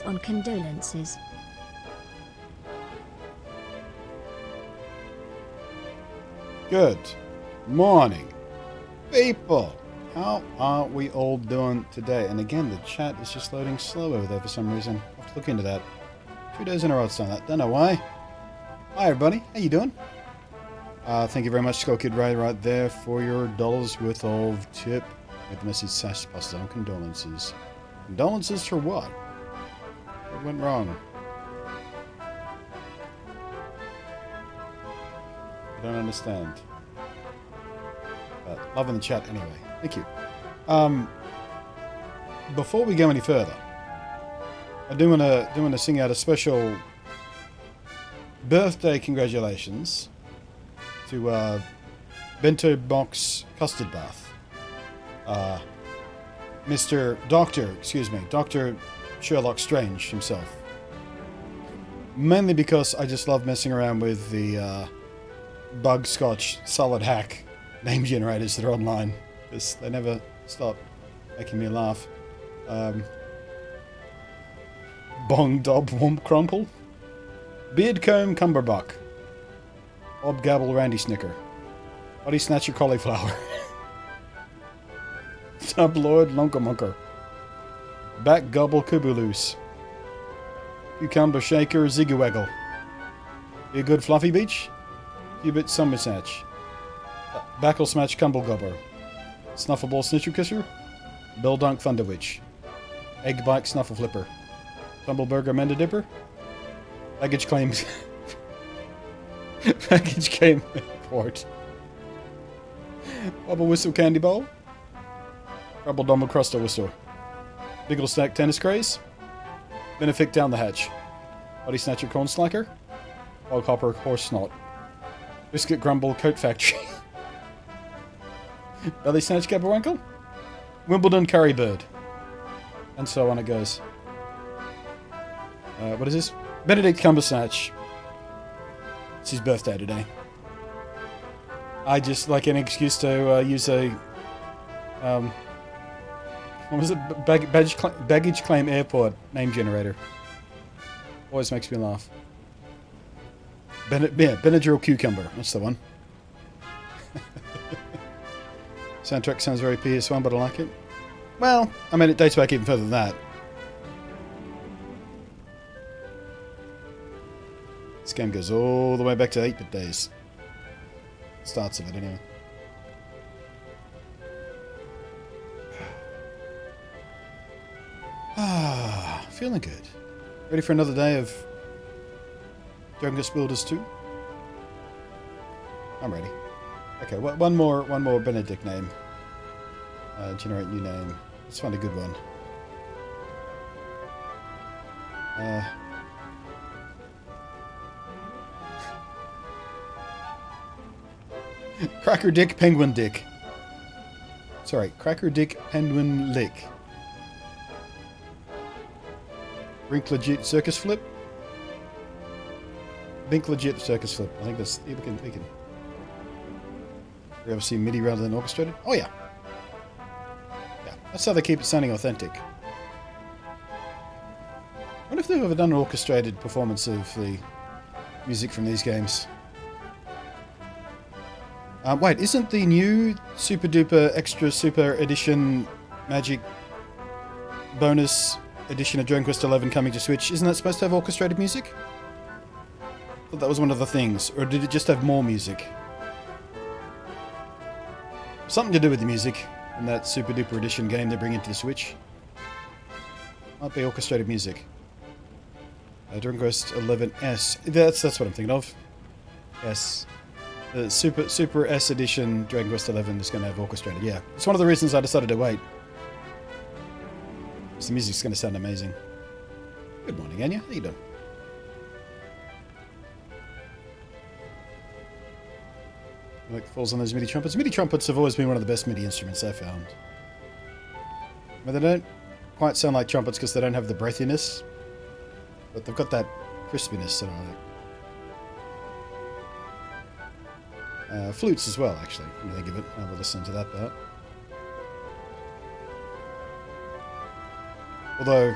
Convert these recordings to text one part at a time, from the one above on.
on condolences. Good morning, people. How are we all doing today? And again, the chat is just loading slow over there for some reason. I'll have to look into that. 2 days in a row it's done that. Don't know why. Hi, everybody. How you doing? Thank you very much, Skull Kid right there, for your dollars worth of tip. With the message Sash passed on condolences. Condolences for what? What went wrong? I don't understand. But loving the chat anyway. Thank you. Before we go any further, I do want to sing out a special birthday congratulations to Bento Box Custard Bath. Dr. Sherlock Strange himself. Mainly because I just love messing around with the Bug-Scotch solid hack name generators that are online. Because they never stop making me laugh. Bong Dob Womp Crunkle. Beardcomb Cumberbuck. Bob Gabble Randy Snicker. Body Snatcher Cauliflower. Tabloid Lunkamunker. Back Gobble Kubulus. Cucumber Shaker Ziggy Be a good Fluffy Beach. Cubit Summersatch. Backle Smatch Cumblegobber. Snuffleball Snitcher Kisser. Bill Dunk Thunderwitch. Egg Bike Snuffle Flipper. Tumbleburger Menda Dipper. Baggage Claims. Baggage Claim Port. Bubble Whistle Candy Bowl. Rubble Dumble Crusto Whistle. Biggle Stack Tennis Craze. Benefic Down the Hatch. Body Snatcher Corn Slacker. Hog Hopper Horse Snot. Biscuit Grumble Coat Factory. Belly Snatch Gabberwinkle. Wimbledon Curry Bird. And so on it goes. What is this? Benedict Cumbersnatch. It's his birthday today. I just like an excuse to use a what was it? Baggage Claim Airport name generator. Always makes me laugh. Benadryl Cucumber. That's the one. Soundtrack sounds very PS1, but I like it. Well, I mean, it dates back even further than that. This game goes all the way back to 8-bit days. Starts of it, anyway. Feeling good. Ready for another day of Dragon Quest Builders 2? I'm ready. Okay, one more Benedict name. Generate new name. Let's find a good one. Cracker Dick Penguin Dick. Sorry, Cracker Dick Penguin Lick. Rink Legit Circus Flip. Bink Legit Circus Flip. I think that's we can. We ever see MIDI rather than orchestrated? Oh yeah. Yeah, that's how they keep it sounding authentic. I wonder if they've ever done an orchestrated performance of the music from these games. Wait, isn't the new Super Duper Extra Super Edition Magic Bonus Edition of Dragon Quest XI coming to Switch? Isn't that supposed to have orchestrated music? I thought that was one of the things. Or did it just have more music? Something to do with the music in that Super Duper Edition game they bring into the Switch. Might be orchestrated music. Dragon Quest XI S. That's what I'm thinking of. Yes. The Super S Edition Dragon Quest XI is going to have orchestrated. Yeah, it's one of the reasons I decided to wait. Because the music's going to sound amazing. Good morning, Anya. How you doing? Like falls on those MIDI trumpets. MIDI trumpets have always been one of the best MIDI instruments I've found. But they don't quite sound like trumpets because they don't have the breathiness. But they've got that crispiness that I like. Flutes as well, actually, when I think of it. I will listen to that part. Although,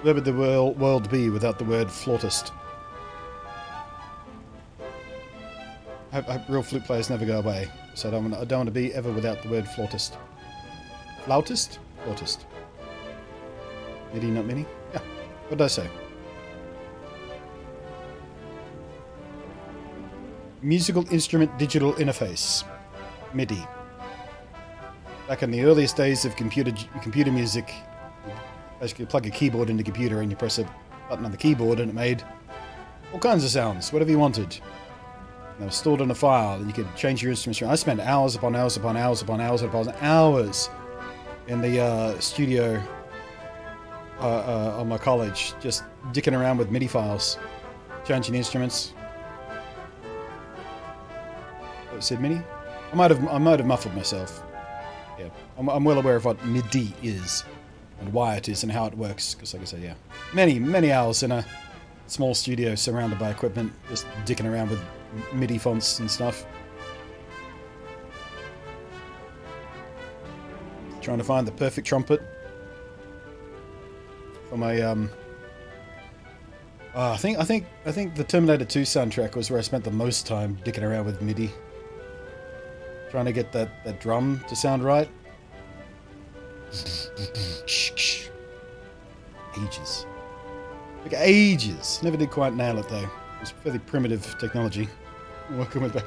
Where would the world be without the word flautist? I hope real flute players never go away. So I don't want to be ever without the word flautist. Flautist? Flautist. MIDI, not mini? Yeah. What did I say? Musical Instrument Digital Interface. MIDI. Back in the earliest days of computer music, basically you plug a keyboard into a computer and you press a button on the keyboard and it made all kinds of sounds, whatever you wanted. And they were stored in a file and you could change your instruments. I spent hours upon hours upon hours upon hours upon hours in the studio on my college, just dicking around with MIDI files, changing instruments. What said MIDI? I might have muffled myself. Yeah, I'm well aware of what MIDI is and why it is and how it works. Because, like I said, yeah, many hours in a small studio surrounded by equipment, just dicking around with MIDI fonts and stuff. Trying to find the perfect trumpet for my I think the Terminator 2 soundtrack was where I spent the most time dicking around with MIDI. Trying to get that drum to sound right. Ages. Like ages. Never did quite nail it though. It was fairly primitive technology. Working with I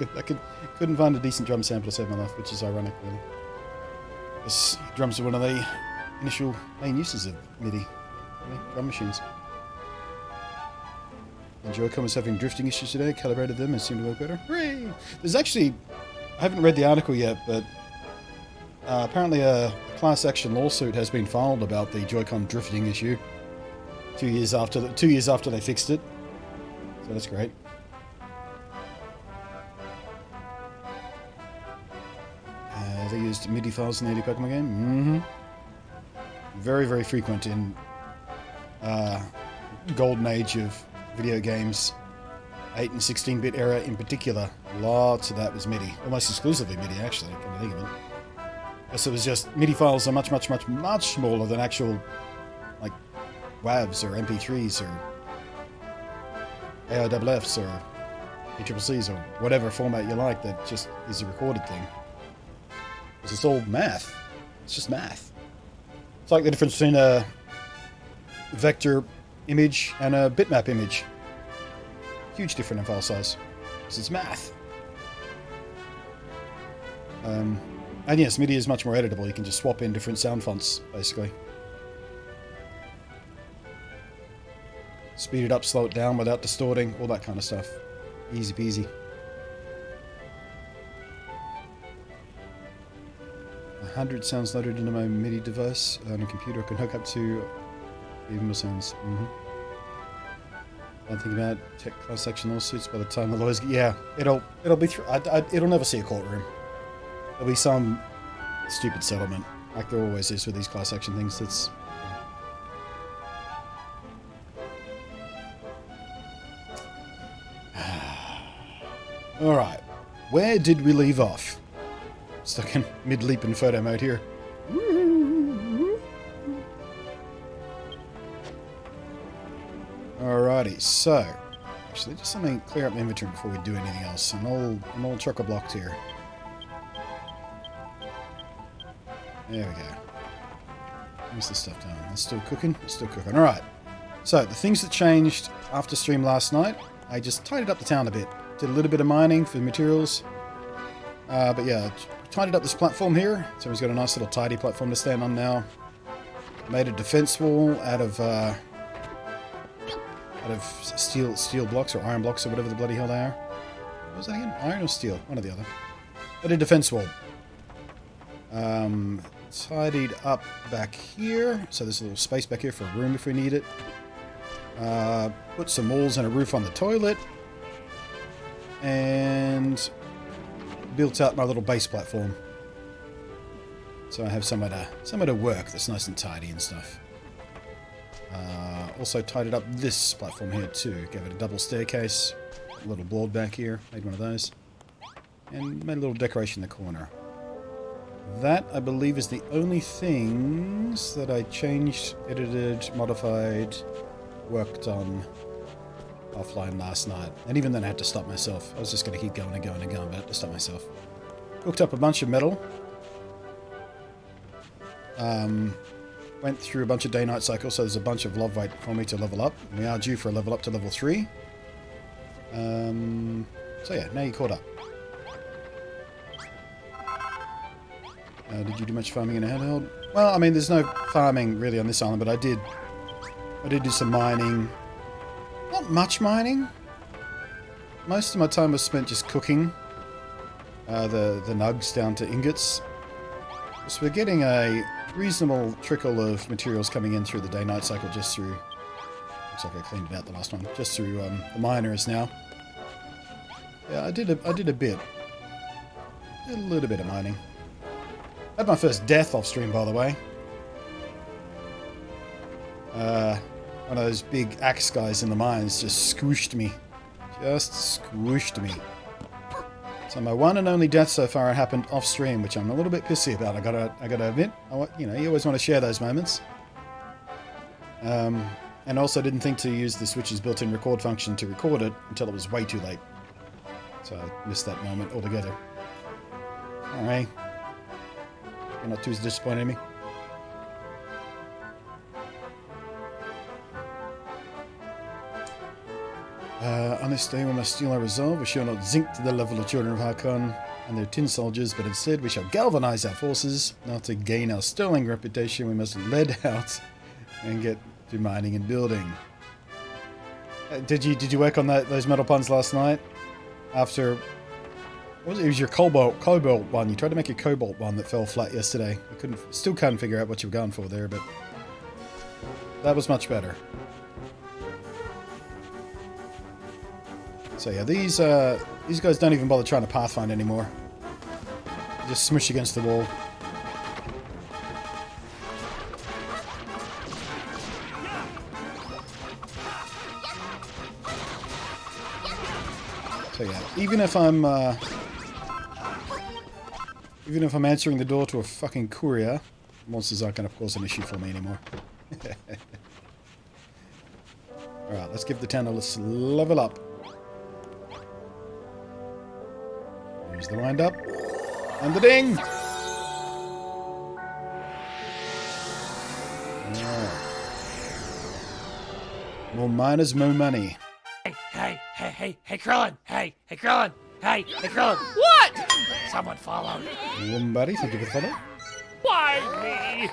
couldn't find a decent drum sample to save my life, which is ironic really. Because drums are one of the initial main uses of MIDI. Really, drum machines. And Joy-Con was having drifting issues today, calibrated them and seemed to work better. Hooray! There's actually, I haven't read the article yet, but apparently a class action lawsuit has been filed about the Joy-Con drifting issue 2 years after they fixed it. So that's great. They used MIDI files in the 80 Pokemon game. Very, very frequent in golden age of video games, 8 and 16-bit era in particular. Lots of that was MIDI, almost exclusively MIDI actually. Come to think of it, because it was just MIDI files are much smaller than actual like WAVs or MP3s or AIFFs or ACCCs or whatever format you like that just is a recorded thing. Because it's all math. It's just math. It's like the difference between a vector image and a bitmap image. Huge difference in file size. Because it's math. And yes, MIDI is much more editable. You can just swap in different sound fonts, basically. Speed it up, slow it down without distorting, all that kind of stuff. Easy peasy. 100 sounds loaded into my MIDI device on a computer. I can hook up to even more sounds. I'm thinking about tech class action lawsuits by the time the lawyers get... Yeah, it'll be through... it'll never see a courtroom. There'll be some stupid settlement, like there always is with these class action things. That's... Alright, where did we leave off? Stuck in mid-leap in photo mode here. Alrighty, so... Actually, just let me clear up my inventory before we do anything else. I'm all chock-a-blocked here. There we go. Where's the stuff down? It's still cooking? It's still cooking. Alright. So, the things that changed after stream last night, I just tidied up the town a bit. Did a little bit of mining for materials. But yeah, tidied up this platform here. So he's got a nice little tidy platform to stand on now. Made a defense wall out of steel blocks or iron blocks or whatever the bloody hell they are. What was that again? Iron or steel? One or the other. But a defense wall. Tidied up back here. So there's a little space back here for a room if we need it. Put some walls and a roof on the toilet. And built out my little base platform. So I have somewhere to work that's nice and tidy and stuff. Also tidied up this platform here too. Gave it a double staircase. A little board back here. Made one of those. And made a little decoration in the corner. That, I believe, is the only things that I changed, edited, modified, worked on offline last night. And even then I had to stop myself. I was just going to keep going and going and going, but I had to stop myself. Cooked up a bunch of metal. Went through a bunch of day-night cycles, so there's a bunch of love weight for me to level up. We are due for a level up to level 3. So yeah, now you're caught up. Did you do much farming in a handheld? Well, I mean, there's no farming really on this island, but I did do some mining. Not much mining. Most of my time was spent just cooking the nugs down to ingots. So we're getting a reasonable trickle of materials coming in through the day-night cycle, just through... Looks like I cleaned it out the last one. Just through the miners now. Yeah, I did a bit. Did a little bit of mining. Had my first death off stream, by the way. One of those big axe guys in the mines just squished me. Just squished me. So my one and only death so far happened off stream, which I'm a little bit pissy about. I gotta admit. You know, you always want to share those moments. And also didn't think to use the Switch's built-in record function to record it until it was way too late. So I missed that moment altogether. Alright. You're not too disappointed in me. On this day we must steel our resolve. We shall not zinc to the level of children of Harkon and their tin soldiers, but instead we shall galvanize our forces. Now to gain our sterling reputation, we must lead out and get to mining and building. Did you work on those metal puns last night? After... What was it? It was your cobalt one. You tried to make a cobalt one that fell flat yesterday. I still can't figure out what you were going for there, but that was much better. So yeah, these guys don't even bother trying to pathfind anymore. They just smush against the wall. So yeah, even if I'm answering the door to a fucking courier, monsters aren't going to cause an issue for me anymore. Alright, let's give the town a level up. There's the wind up. And the ding! Alright. More miners, more money. Hey, Krillin! Hey, Krillin! Hey, Krillin! What? Someone followed. Buddy, thank you for the follow. Why me?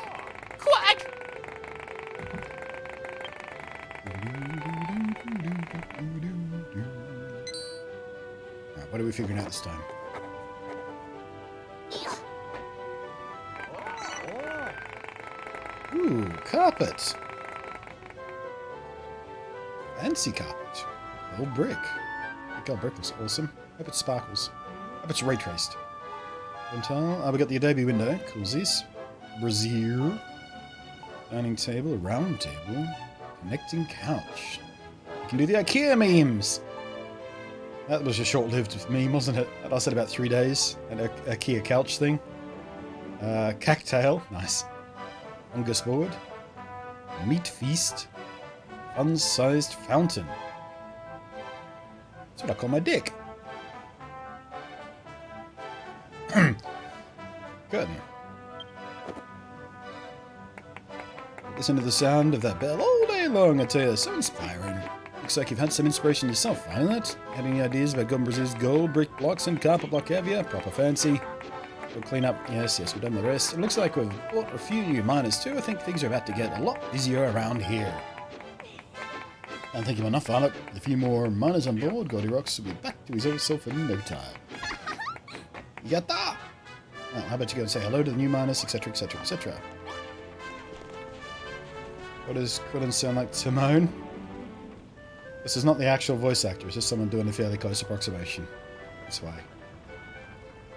Quack! Alright, what are we figuring out this time? Ooh, carpet. Fancy carpet. Old brick. God, brick looks awesome. Hope it sparkles. Hope it's ray traced. Oh, we got the Adobe window. Coolsies. Brazier. Dining table. A round table. Connecting couch. You can do the IKEA memes. That was a short-lived meme, wasn't it? That lasted about 3 days. An IKEA couch thing. Cacktail. Nice. Fungus board. Meat feast. Fun-sized fountain. That's what I call my dick. Good. Listen to the sound of that bell all day long, I tell you. So inspiring. Looks like you've had some inspiration yourself, finding that? Had any ideas about Gumbraz's gold, brick blocks, and carpet block, have you? Proper fancy. We'll clean up. Yes, we've done the rest. It looks like we've bought a few new miners too. I think things are about to get a lot busier around here. Can't think of enough on it. With a few more miners on board, Goldilocks will be back to his old self in no time. Yatta! Oh, how about you go and say hello to the new miners, etc, etc, etc. What does Krillin sound like? Timon? This is not the actual voice actor, it's just someone doing a fairly close approximation. That's why.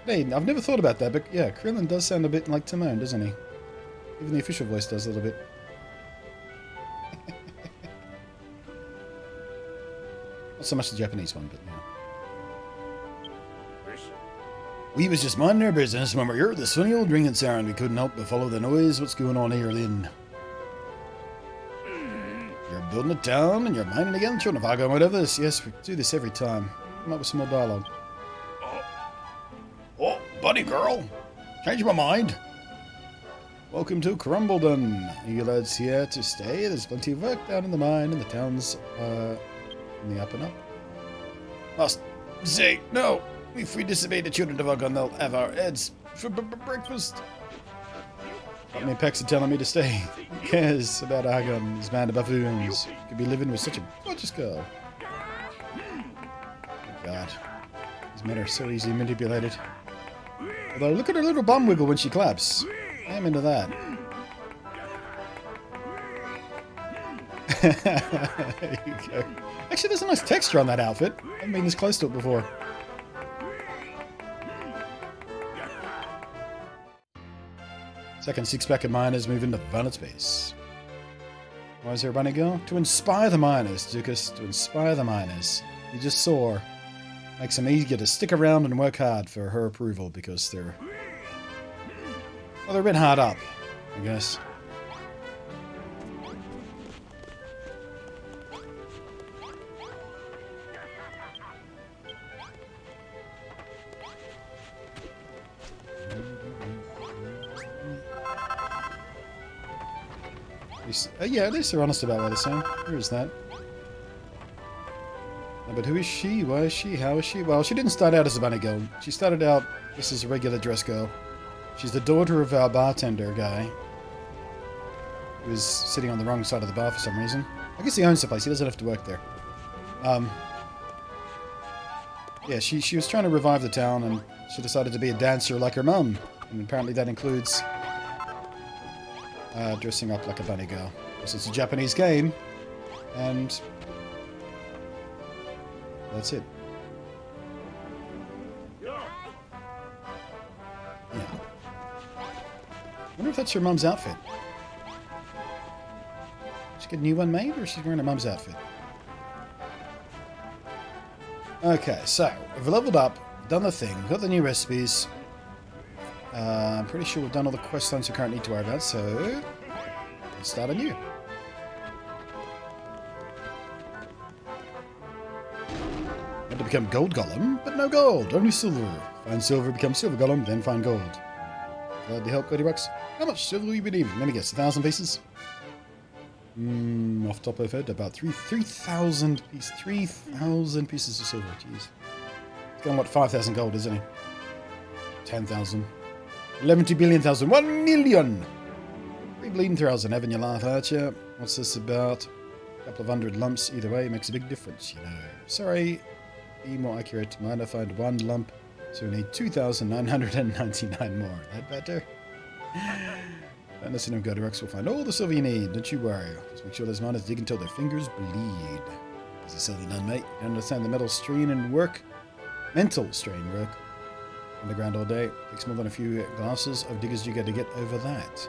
Hey, I've never thought about that, but yeah, Krillin does sound a bit like Timon, doesn't he? Even the official voice does a little bit. Not so much the Japanese one, but yeah. We was just minding our business when we heard this funny old ringing sound. We couldn't help but follow the noise. What's going on here, Lynn? You're building a town and you're mining again? Sure, if I go whatever this. Yes, we do this every time. Come up with some more dialogue. Oh, buddy girl. Change my mind. Welcome to Crumbledon. You lads here to stay? There's plenty of work down in the mine and the town's in the up and up. Must say, no. If we disobey the children of Argon, they'll have our heads for breakfast. Got me Pex are telling me to stay. Who cares about Argon? These mad buffoons could be living with such a gorgeous girl. Oh God. These men are so easily manipulated. Although, look at her little bum wiggle when she claps. I am into that. There you go. Actually, there's a nice texture on that outfit. I haven't been this close to it before. Second six-pack of miners move into Violet Space. Why is there a bunny girl? To inspire the miners, Dukas. To inspire the miners. You just saw her. Makes them eager to stick around and work hard for her approval because they're... well, they're a bit hard up, I guess. Yeah, at least they're honest about what they're saying. Where is that? Oh, but who is she? Why is she? How is she? Well, she didn't start out as a bunny girl. She started out just as a regular dress girl. She's the daughter of our bartender guy. Who was sitting on the wrong side of the bar for some reason. I guess he owns the place. He doesn't have to work there. Yeah, she was trying to revive the town and she decided to be a dancer like her mum. And apparently that includes... dressing up like a bunny girl. Because it's a Japanese game, and that's it. Yeah. I wonder if that's your mum's outfit. Did she get a new one made, or is she wearing her mum's outfit? Okay, so we've leveled up, done the thing, got the new recipes. I'm pretty sure we've done all the quest lines we currently need to worry about, so let's start anew. Want to become Gold Golem, but no gold, only silver. Find silver, become Silver Golem, then find gold. Glad to help, Cody Bucks. How much silver will you be needing? Let me guess, 1,000 pieces? Off the top of my head, about 3,000 pieces. 3,000 pieces of silver, jeez. It's going, what, 5,000 gold, isn't it? 10,000. 11 billion thousand. 1 million! 3 bleeding thousand. Having your laugh, aren't you? What's this about? A couple of hundred lumps either way makes a big difference, you know. Sorry, be more accurate. Might I find 1 lump, so we need 2,999 more. That better? Don't listen to him, Godorex will find all the silver you need. Don't you worry. Just make sure those miners dig until their fingers bleed. As a silly nun, mate. You understand the mental strain work? Underground all day. Takes more than a few glasses of Diggers you got to get over that.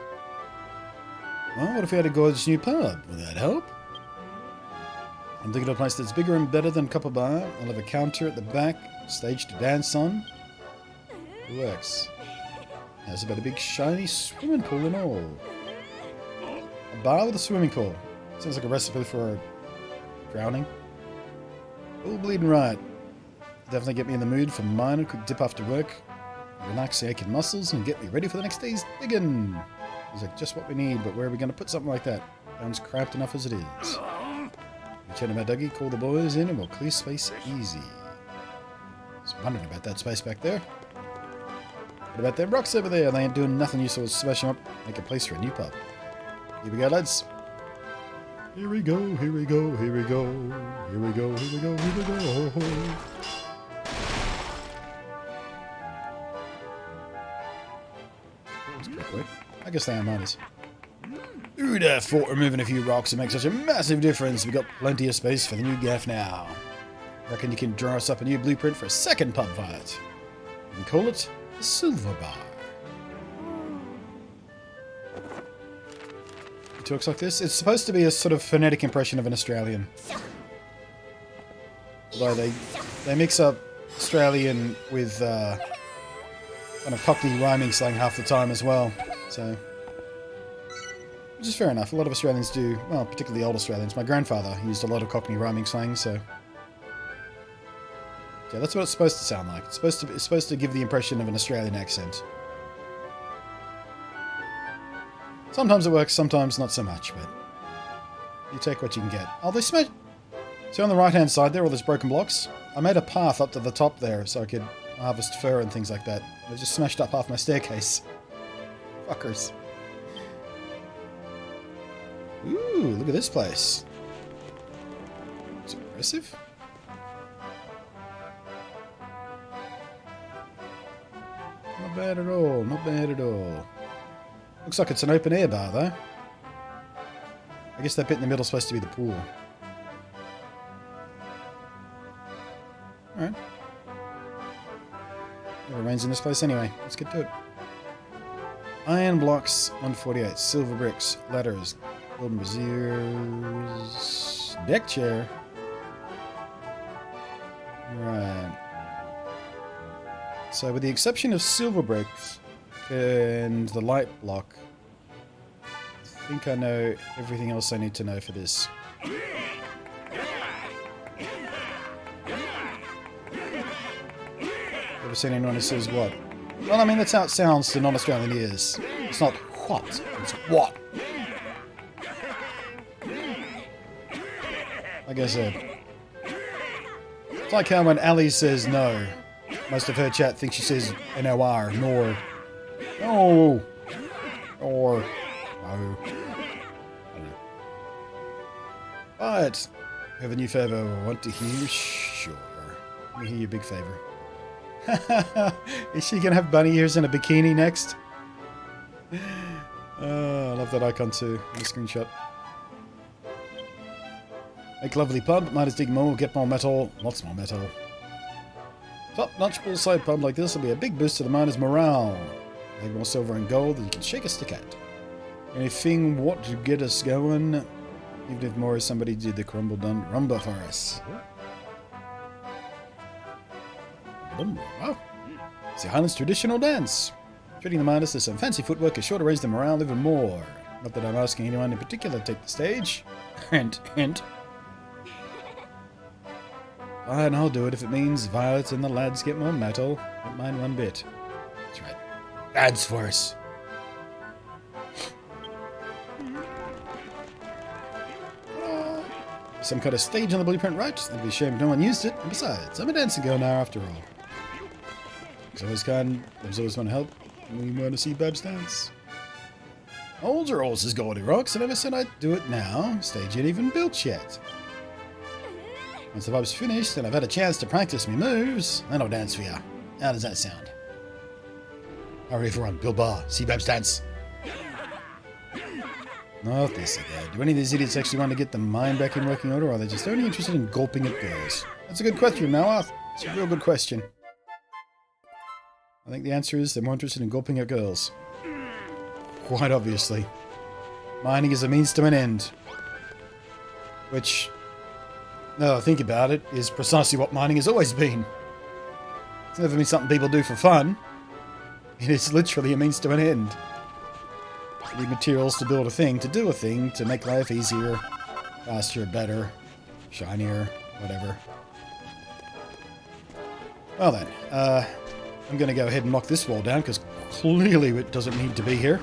Well, what if we had a gorgeous new pub? Would that help? I'm thinking of a place that's bigger and better than Copper Bar. I'll have a counter at the back, stage to dance on. It works. There's about a big shiny swimming pool and all. A bar with a swimming pool. Sounds like a recipe for drowning. All bleeding right. Definitely get me in the mood for mine. A quick dip after work. Relax the aching muscles and get me ready for the next day's digging. It's like just what we need, but where are we going to put something like that? Sounds cramped enough as it is. Chat about Dougie, call the boys in and we'll clear space easy. Just wondering about that space back there. What about them rocks over there? They ain't doing nothing useful. Smash them up, make a place for a new pub. Here we go, lads. Here we go, here we go, here we go. Here we go, here we go, here we go. I guess they are miners. Who'd have thought removing a few rocks would make such a massive difference? We've got plenty of space for the new gaff now. Reckon you can draw us up a new blueprint for a second pub fight. We can call it the Silver Bar. He talks like this. It's supposed to be a sort of phonetic impression of an Australian. Although they mix up Australian with kind of Cockney rhyming slang half the time as well. So, which is fair enough. A lot of Australians do, well, particularly old Australians. My grandfather used a lot of Cockney rhyming slang, so yeah, that's what it's supposed to sound like. It's supposed to give the impression of an Australian accent. Sometimes it works, sometimes not so much, but you take what you can get. Oh, they smashed. See on the right-hand side there, all those broken blocks? I made a path up to the top there so I could harvest fur and things like that. They just smashed up half my staircase. Fuckers. Ooh, look at this place. It's impressive. Not bad at all, not bad at all. Looks like it's an open air bar though. I guess that bit in the middle is supposed to be the pool. Alright. Never rains in this place anyway. Let's get to it. Iron blocks, 148. Silver bricks, ladders, golden braziers, deck chair. Right. So with the exception of silver bricks and the light block, I think I know everything else I need to know for this. Ever seen anyone who says what? Well, I mean, that's how it sounds to non-Australian ears. It's not what, it's what. Like I said. It's like how when Ali says no, most of her chat thinks she says N-O-R, nor. No. Or. No. I don't know. But, have a new favour I want to hear? Sure. Let me hear your big favour. Is she gonna have bunny ears and a bikini next? Oh, I love that icon too. In the screenshot. Make lovely pub, miners dig more, get more metal, lots more metal. Top-notch bullside pub like this will be a big boost to the miners' morale. Make more silver and gold that you can shake a stick at. Anything what to get us going, even if more somebody did the crumble done rumba for us. Wow. It's the Highlands traditional dance. Treating the miners to some fancy footwork is sure to raise the morale even more. Not that I'm asking anyone in particular to take the stage. Hint, hint. Fine, I'll do it if it means Violet and the lads get more metal. Don't mind one bit. That's right. Lads for us. Some kind of stage on the blueprint, right? It'd be a shame if no one used it. And besides, I'm a dancing girl now after all. It's always kind. There's always want to help. We want to see Babs dance. Old Rolls is Goldie Rocks. I never said I'd do it now. Stage ain't even built yet. Once the pub's finished and I've had a chance to practice me moves, then I'll dance for ya. How does that sound? Hurry everyone, build bar, see Babs dance. Not this again. Do any of these idiots actually want to get the mind back in working order, or are they just only interested in gulping at girls? That's a good question, Noah. It's a real good question. I think the answer is they're more interested in gulping at girls. Quite obviously. Mining is a means to an end. Which, now that I think about it, is precisely what mining has always been. It's never been something people do for fun. It is literally a means to an end. You need materials to build a thing, to do a thing, to make life easier, faster, better, shinier, whatever. Well then, I'm going to go ahead and knock this wall down, because clearly it doesn't need to be here.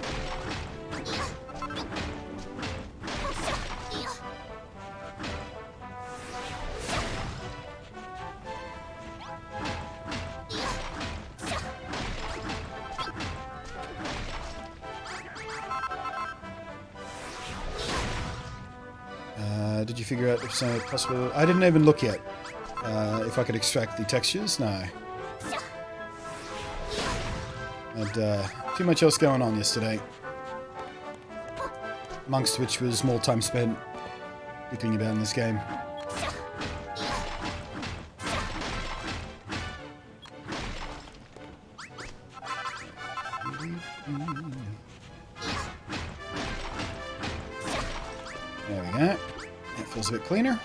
Did you figure out if it's possible? I didn't even look yet. If I could extract the textures? No. Had too much else going on yesterday. Amongst which was more time spent thinking about in this game. There we go. That feels a bit cleaner.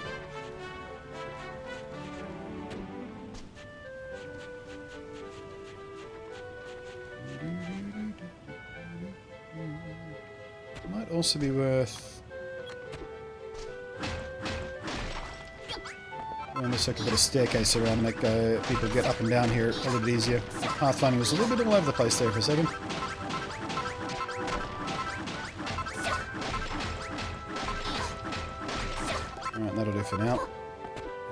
also be worth... And this I could put a staircase around and make people get up and down here a little bit easier. Pathfinding was a little bit all over the place there for a second. Alright, that'll do for now.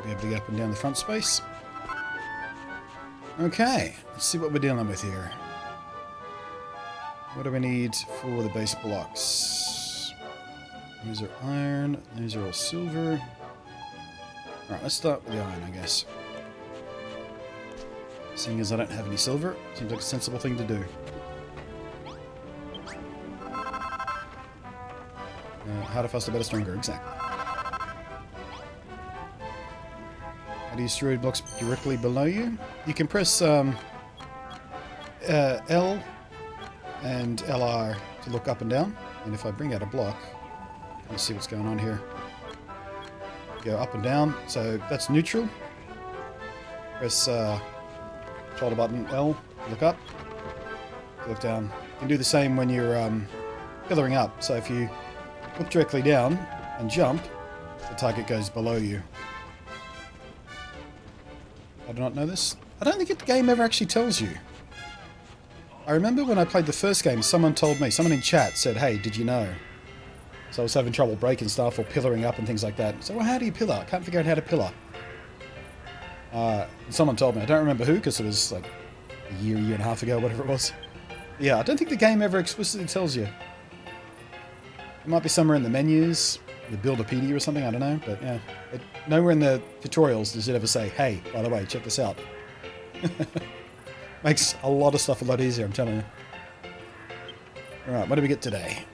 Be able to get up and down the front space. Okay, let's see what we're dealing with here. What do we need for the base blocks? These are iron, these are all silver. Alright, let's start with the iron, I guess. Seeing as I don't have any silver, seems like a sensible thing to do. Harder, faster, better, stronger, exactly. How do you destroy blocks directly below you? You can press L and LR to look up and down. And if I bring out a block, let's see what's going on here. Go up and down, so that's neutral. Press shoulder button L, look up, look down. You can do the same when you're pillaring up. So if you look directly down and jump, the target goes below you. I do not know this. I don't think the game ever actually tells you. I remember when I played the first game, someone told me, someone in chat said, hey, did you know? So I was having trouble breaking stuff or pillaring up and things like that. So, well, how do you pillar? I can't figure out how to pillar. Someone told me. I don't remember who, because it was like a year and a half ago, whatever it was. Yeah, I don't think the game ever explicitly tells you. It might be somewhere in the menus, the Buildopedia or something, I don't know. But yeah, nowhere in the tutorials does it ever say, hey, by the way, check this out. Makes a lot of stuff a lot easier, I'm telling you. Alright, what do we get today?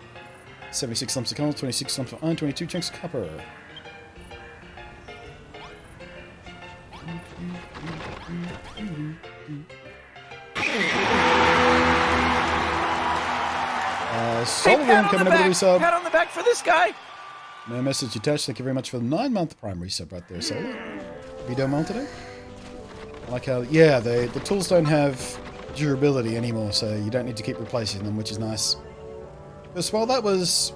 76 lumps of coal, 26 lumps of iron, 22 chunks of copper. Sullivan coming over the resub. Pat on the back for this guy. No message attached. Thank you very much for the 9-month prime resub right there, Solar. Have you done well today? I like how, yeah, the tools don't have durability anymore, so you don't need to keep replacing them, which is nice. Because while that was...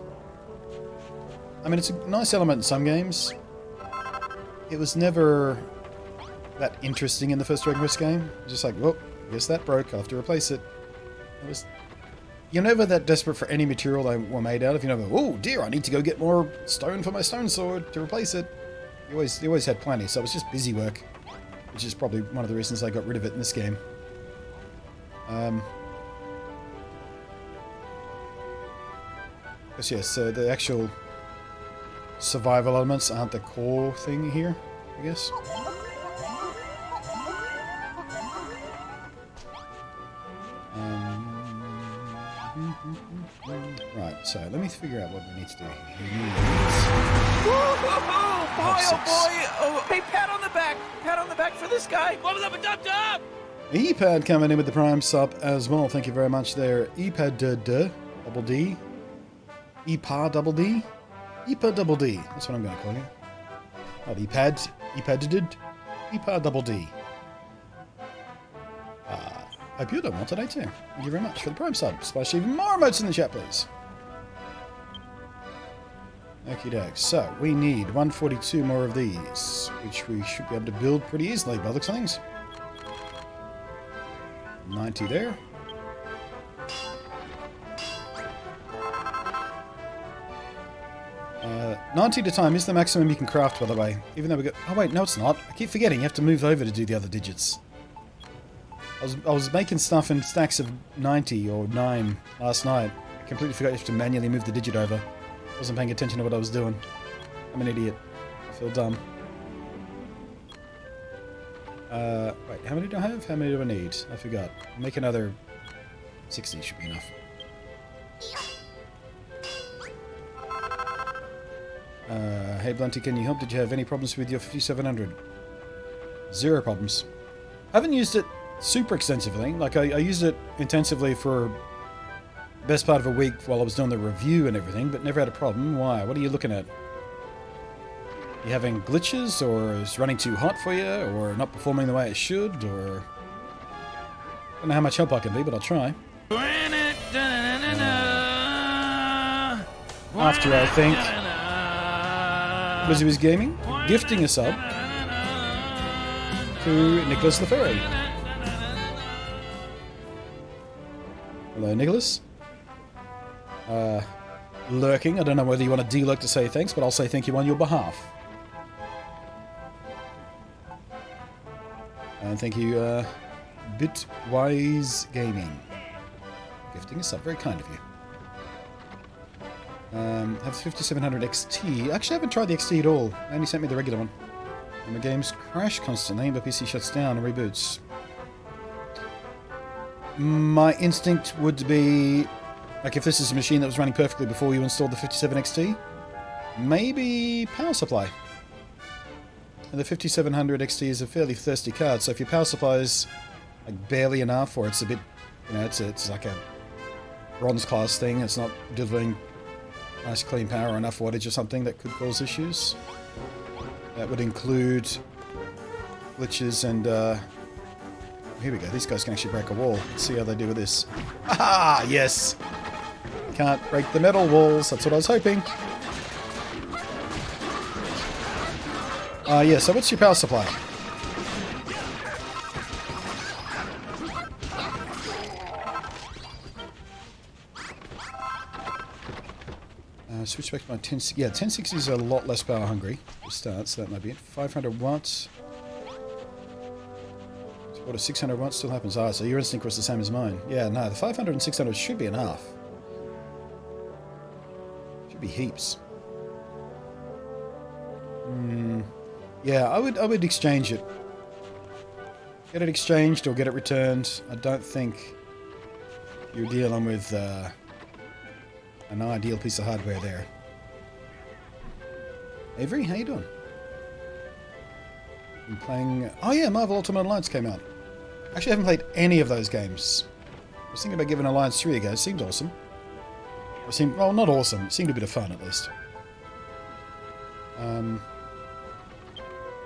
I mean, it's a nice element in some games. It was never that interesting in the first Dragon Quest game. It was just like, well, I guess that broke. I'll have to replace it. It was... You're never that desperate for any material they were made out of. You never, oh dear, I need to go get more stone for my stone sword to replace it. You always had plenty, so it was just busy work. Which is probably one of the reasons I got rid of it in this game. But yes, so the actual survival elements aren't the core thing here, I guess. Right, so let me figure out what we need to do here. Boy, oh boy! Oh, hey, pat on the back! Pat on the back for this guy! What's up, dub dub? Epad coming in with the prime sub as well. Thank you very much there. Epad double D. Epad double D. Epad double D. That's what I'm going to call you. Not Epad. Epad Epad double D. Hope you're doing well today too. Thank you very much for the prime sub. Splash even more emotes in the chat, please. Okie doke. So, we need 142 more of these, which we should be able to build pretty easily by the looks of things. 90 there. Uh, 90 at a time is the maximum you can craft, by the way. Even though we got... Oh wait, no it's not. I keep forgetting you have to move over to do the other digits. I was making stuff in stacks of 90 or 9 last night. I completely forgot you have to manually move the digit over. I wasn't paying attention to what I was doing. I'm an idiot. I feel dumb. Wait, how many do I have? How many do I need? I forgot. Make another 60 should be enough. Hey BluntNate, can you help? Did you have any problems with your 5700? 0 problems. I haven't used it super extensively. Like, I used it intensively for the best part of a week while I was doing the review and everything, but never had a problem. Why? What are you looking at? You having glitches, or is it running too hot for you, or not performing the way it should, or... I don't know how much help I can be, but I'll try. after, I think, Blizzard was Gaming, gifting a sub to Nicholas the Fairy. Hello, Nicholas. Lurking. I don't know whether you want to delurk to say thanks, but I'll say thank you on your behalf. And thank you, Bitwise Gaming. Gifting a sub. Very kind of you. Have 5700 XT. Actually, I haven't tried the XT at all. They only sent me the regular one. And the games crash constantly, but PC shuts down and reboots. My instinct would be, like, if this is a machine that was running perfectly before you installed the 57XT, maybe power supply. And the 5700 XT is a fairly thirsty card, so if your power supply is like barely enough, or it's a bit, you know, it's like a bronze class thing, it's not delivering nice clean power or enough wattage or something, that could cause issues. That would include glitches and here we go. These guys can actually break a wall. Let's see how they do with this. Ah, yes! Can't break the metal walls. That's what I was hoping. Yeah, so what's your power supply? Switch back to my 10... Yeah, 1060 is a lot less power hungry to start, so that might be it. 500 watts. What, a 600 watts still happens? Ah, so your instinct was the same as mine. Yeah, no, the 500 and 600 should be enough. Should be heaps. Yeah, I would exchange it. Get it exchanged or get it returned. I don't think you're dealing with an ideal piece of hardware there. Avery, how you doing? I'm playing... Oh yeah, Marvel Ultimate Alliance came out. Actually, I haven't played any of those games. I was thinking about giving Alliance 3 a go. It seemed awesome. It seemed... Well, not awesome. It seemed a bit of fun, at least.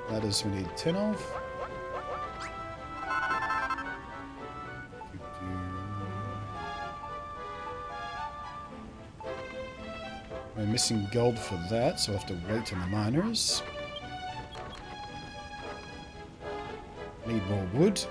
That is, we need 10 of. We're missing gold for that, so I'll have to wait on the miners. Need more wood.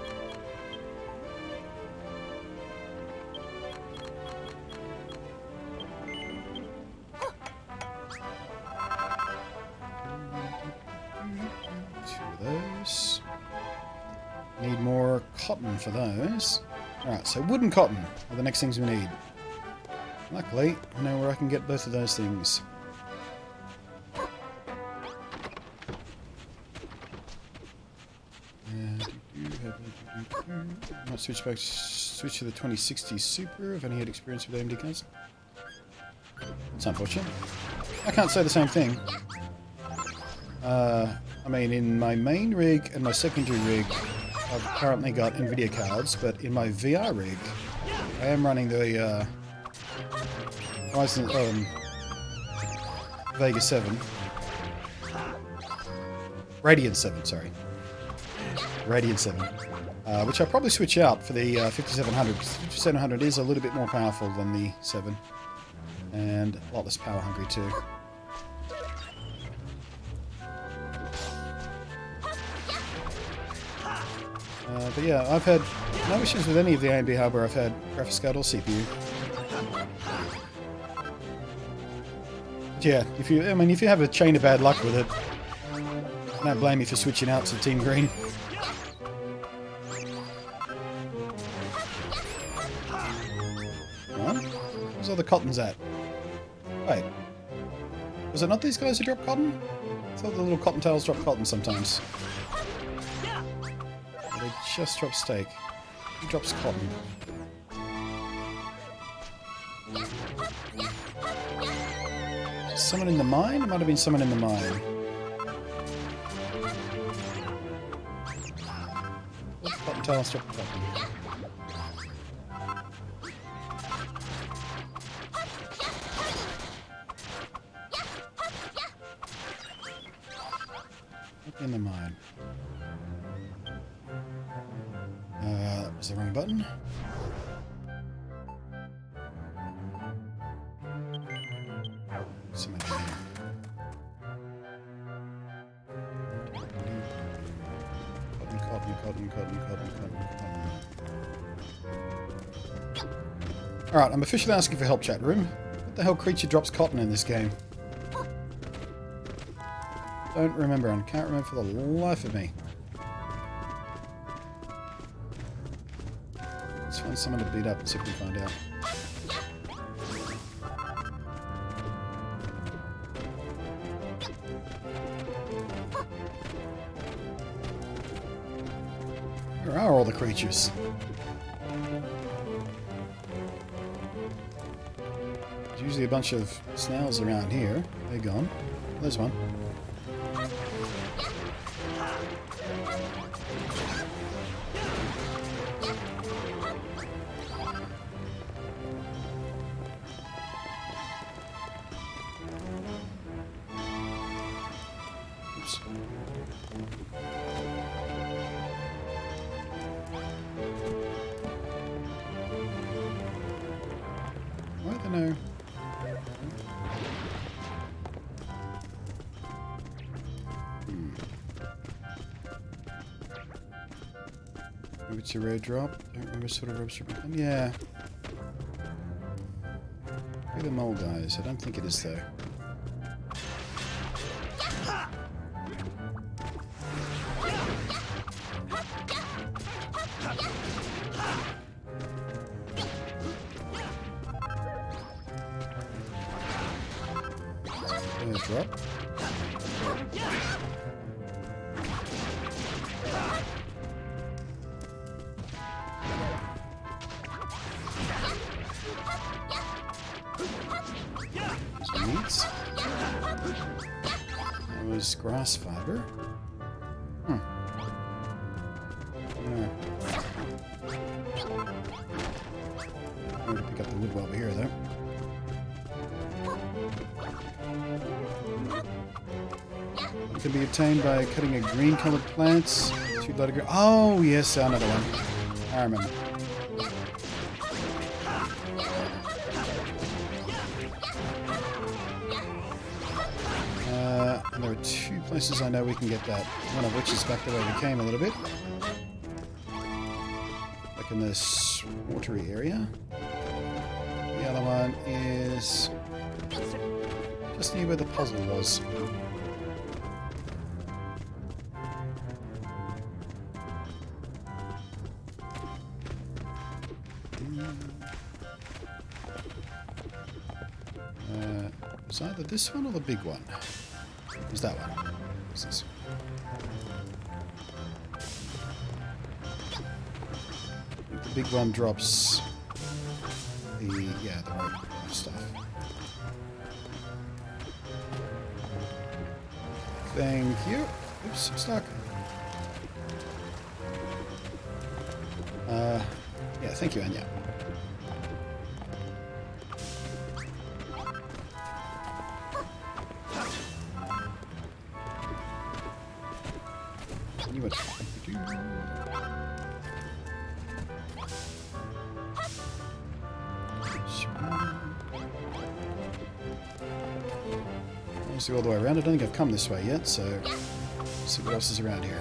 Those. Need more cotton for those. Alright, so wood and cotton are the next things we need. Luckily, I know where I can get both of those things. I might switch to the 2060 Super if any had experience with AMD cards. It's unfortunate. I can't say the same thing. I mean, in my main rig and my secondary rig, I've currently got NVIDIA cards, but in my VR rig, I am running the Vega 7. Radeon 7, sorry. Radeon 7. Which I'll probably switch out for the 5700, because the 5700 is a little bit more powerful than the 7. And a lot less power hungry too. But yeah, I've had no issues with any of the AMD hardware I've had, graphics card or CPU. But yeah, if you have a chain of bad luck with it, I don't blame you for switching out to Team Green. Huh? Where's all the cottons at? Wait. Was it not these guys who drop cotton? I thought the little cottontails drop cotton sometimes. They just drop steak. Who drops cotton? Someone in the mine? It might have been someone in the mine. Cottontails drop cotton. In the mine. That was the wrong button. Alright, I'm officially asking for help, chat room. What the hell creature drops cotton in this game? Don't remember, and can't remember for the life of me. Let's find someone to beat up and see if we can find out. Where are all the creatures? There's usually a bunch of snails around here. They're gone. There's one. Oops. Why are there no... Maybe it's a rare drop. Don't remember sort of ropes. Yeah. Maybe the mole guys. I don't think it is though. Drop. Some meats. That was grass fiber. Hmm. Yeah. I'm going to pick up the wood while we're here, though. It can be obtained by cutting a green-colored plant. Oh, yes, another one. I remember. And there are two places I know we can get that. One of which is back the way we came a little bit. Like in this watery area. The other one is just near where the puzzle was. It's either this one or the big one. Who's that one? What's this one? The big one drops the rope stuff. Thank you. Oops, I'm stuck. Yeah, thank you, Anya. You would. Let's go all the way around. I don't think I've come this way yet, so let's see what else is around here.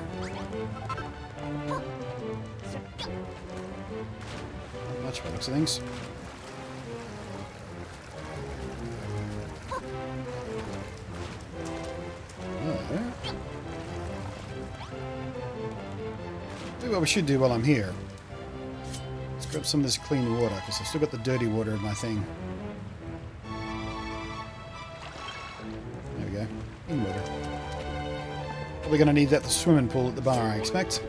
Not much by the looks of things. Maybe what we should do while I'm here, let's grab some of this clean water, because I've still got the dirty water in my thing. There we go. Clean water. Probably going to need that at the swimming pool at the bar, I expect.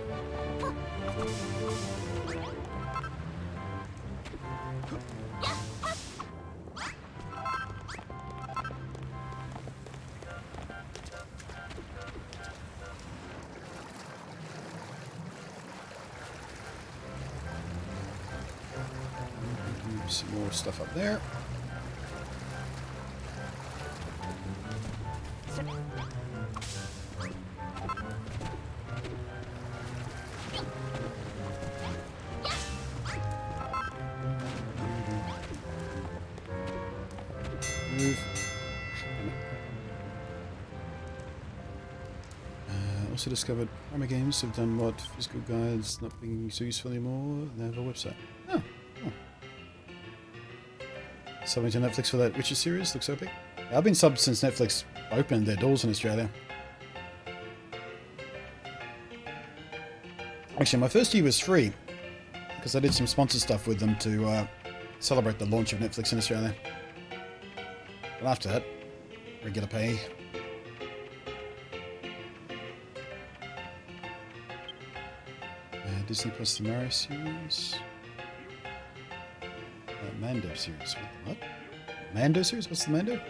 Some more stuff up there. Move. Also also discovered Primer Games have done what physical guides not being so useful anymore. They have a website. Oh. Subbing to Netflix for that Witcher series. Looks epic. Yeah, I've been subbed since Netflix opened their doors in Australia. Actually, my first year was free because I did some sponsored stuff with them to celebrate the launch of Netflix in Australia. But after that, regular pay. Disney Plus The Mario series. Mando series. What? Mando series? What's the Mando?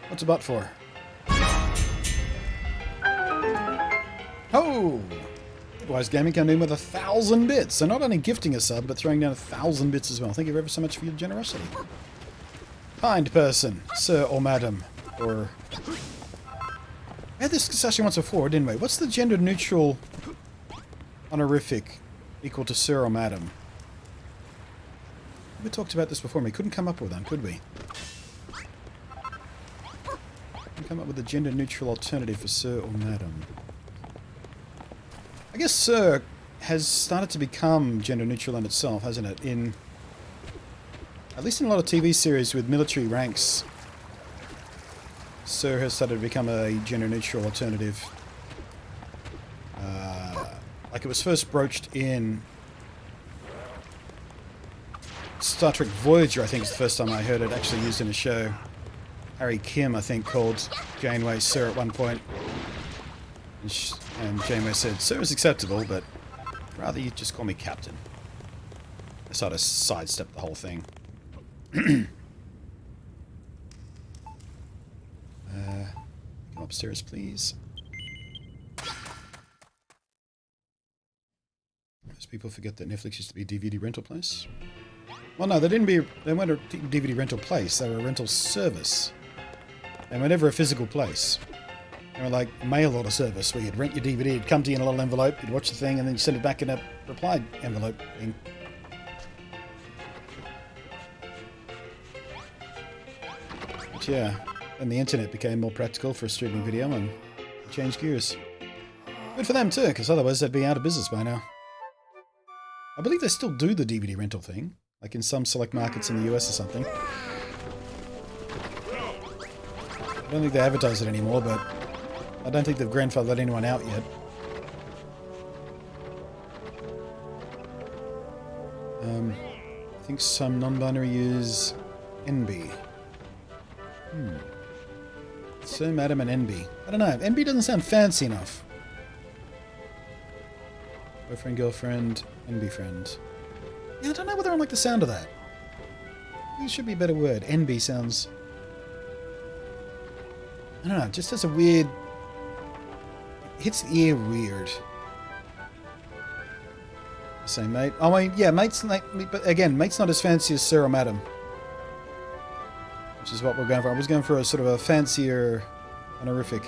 What's a butt for? Oh! Wise Gaming coming in with 1,000 bits. So not only gifting a sub, but throwing down 1,000 bits as well. Thank you ever so much for your generosity. Kind person, sir or madam, or... We had this discussion once before, didn't we? What's the gender neutral honorific equal to sir or madam? We talked about this before and we couldn't come up with one, could we? Couldn't come up with a gender neutral alternative for sir or madam. I guess sir has started to become gender neutral in itself, hasn't it? At least in a lot of TV series with military ranks, sir has started to become a gender neutral alternative. Like it was first broached in Star Trek Voyager, I think is the first time I heard it actually used in a show. Harry Kim, I think, called Janeway sir at one point. And Janeway said, sir is acceptable, but rather you just call me captain. I sort of sidestepped the whole thing. Come upstairs, please. Most people forget that Netflix used to be a DVD rental place. Well, no, they weren't a DVD rental place. They were a rental service. They were never a physical place. They were like a mail order service where you'd rent your DVD, it'd come to you in a little envelope, you'd watch the thing, and then you'd send it back in a replied envelope thing. But yeah, then the internet became more practical for streaming video and changed gears. Good for them too, because otherwise they'd be out of business by now. I believe they still do the DVD rental thing, like in some select markets in the US or something. I don't think they advertise it anymore, but I don't think they've grandfathered anyone out yet. I think some non-binary use NB. So, madam, and NB. I don't know. NB doesn't sound fancy enough. Boyfriend, girlfriend, NB friend. Yeah, I don't know whether I like the sound of that. It should be a better word. NB sounds... I don't know, it just has a weird... It hits the ear weird. Say mate. Oh, I mean, yeah, mate's like... But again, mate's not as fancy as sir or madam. Which is what we're going for. I was going for a sort of a fancier, honorific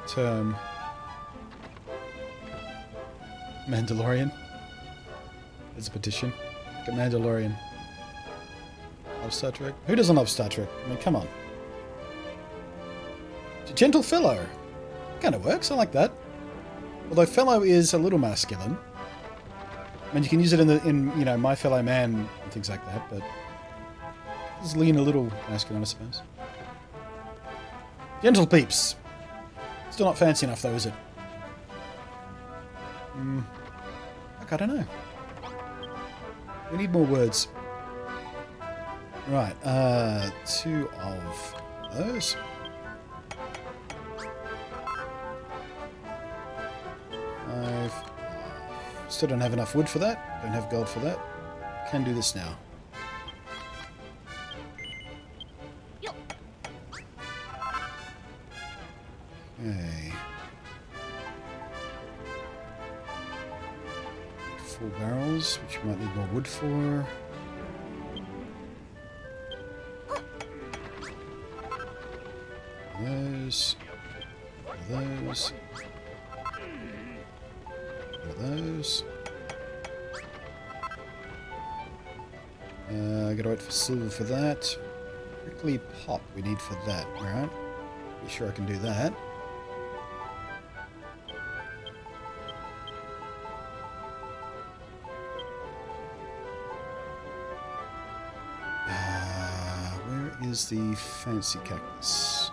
term. Mandalorian. There's a petition. Like a Mandalorian. Love Star Trek? Who doesn't love Star Trek? I mean, come on. Gentle fellow. Kind of works. I like that. Although fellow is a little masculine. I mean, you can use it in you know, my fellow man and things like that, but just lean a little masculine, I suppose. Gentle peeps. Still not fancy enough, though, is it? Fuck, I don't know. We need more words. Right, 2 of those. Still don't have enough wood for that. Don't have gold for that. Can do this now. Okay. 4 barrels, which we might need more wood for. Those. Those. Those. I gotta wait for silver for that. Prickly pop we need for that, alright? Be sure I can do that. was the fancy cactus?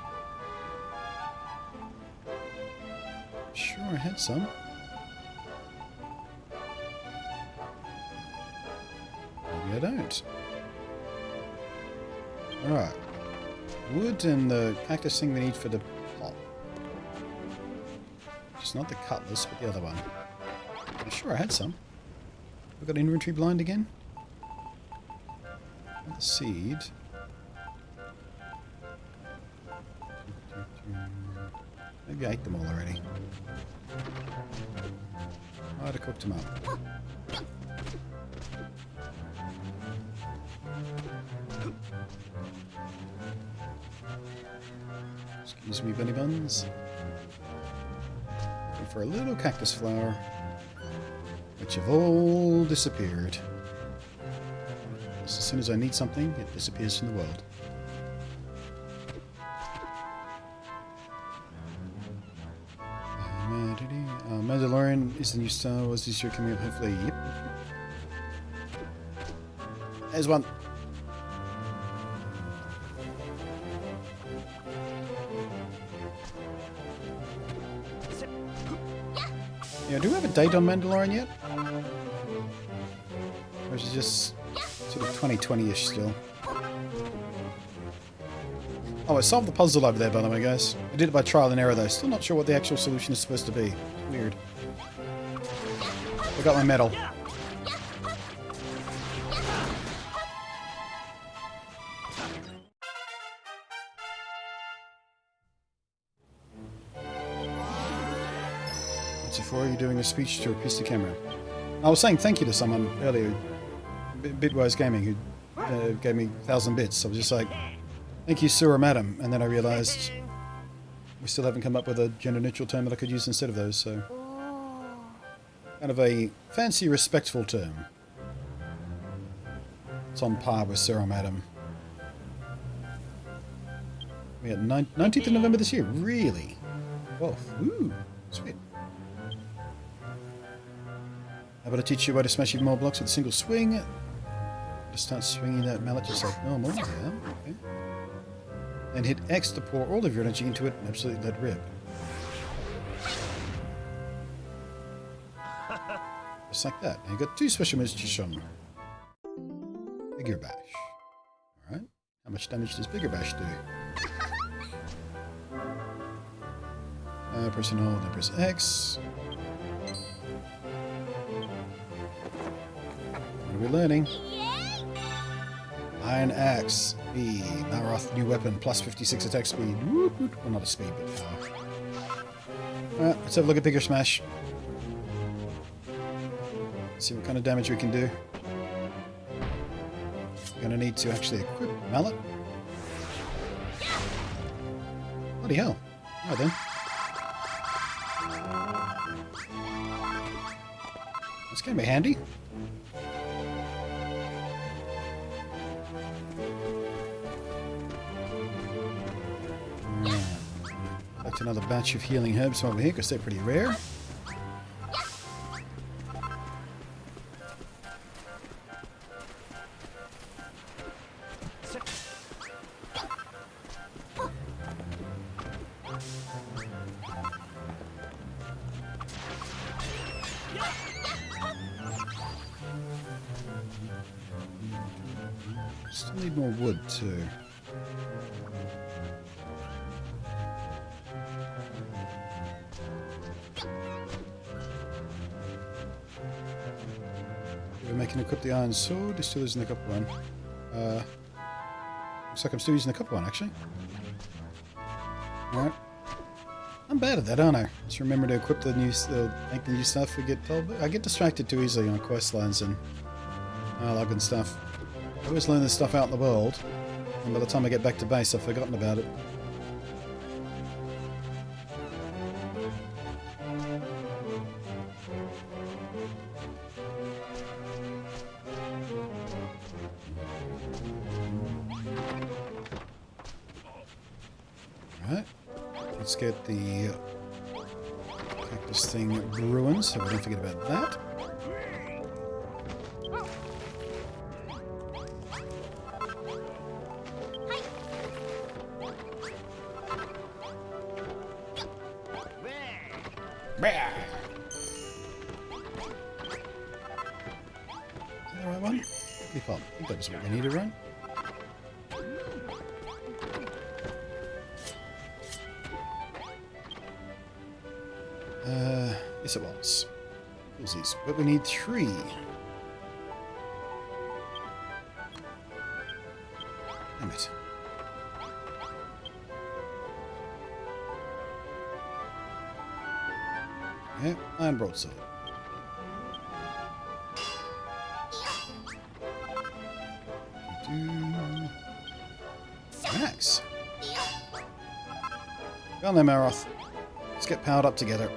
Sure, I had some. Maybe I don't. Alright. Wood and the cactus thing we need for the pot. It's not the cutlass, but the other one. I'm sure I had some. We've got inventory blind again. The seed. Maybe I ate them all already. I'd have cooked them up. Excuse me, bunny buns. Looking for a little cactus flower, which have all disappeared. As soon as I need something, it disappears from the world. Mandalorian is the new Star Wars this year coming up, hopefully. Yep. There's one. Yeah, do we have a date on Mandalorian yet? Or is it just sort of 2020-ish still? Oh, I solved the puzzle over there, by the way, guys. I did it by trial and error, though. Still not sure what the actual solution is supposed to be. Weird. I got my medal. What's it for? You're doing a speech to a piece of camera. I was saying thank you to someone earlier, Bitwise Gaming, who gave me 1,000 bits. I was just like, thank you, sir or madam. And then I realized we still haven't come up with a gender-neutral term that I could use instead of those, so... kind of a fancy, respectful term. It's on par with sir or madam. We had 19th of November this year. Really? Whoa. Ooh. Sweet. How about I teach you how to smash even more blocks with a single swing? Just start swinging that mallet just like normal. Yeah, okay. And hit X to pour all of your energy into it and absolutely let rip. Just like that. Now you've got two special moves to show. Bigger Bash. Alright. How much damage does Bigger Bash do? Press and hold, then press X. What are we learning? Iron Axe. B. Naroth, new weapon, plus 56 attack speed. Well, not a speed, but power. Alright, let's have a look at Bigger Smash. See what kind of damage we can do. We're going to need to actually equip Mallet. Bloody hell. Alright then. That's going to be handy. Collect another batch of healing herbs over here because they're pretty rare. Still need more wood too. We're making equip the iron sword. This still isn't the copper one. Looks like I'm still using the copper one actually. Alright. I'm bad at that, aren't I? Just remember to equip the new, make the new stuff we get told. I get distracted too easily on quest lines and log and stuff. I always learn this stuff out in the world, and by the time I get back to base, I've forgotten about it. Alright, let's get the cactus thing brewing, so we don't forget about that. Bah. Is that the right one? I think that was what we needed, right? Yes it was. These, but we need 3. Damn it. Yeah, and broadsword. Max. Go on there, Maroth. Let's get powered up together.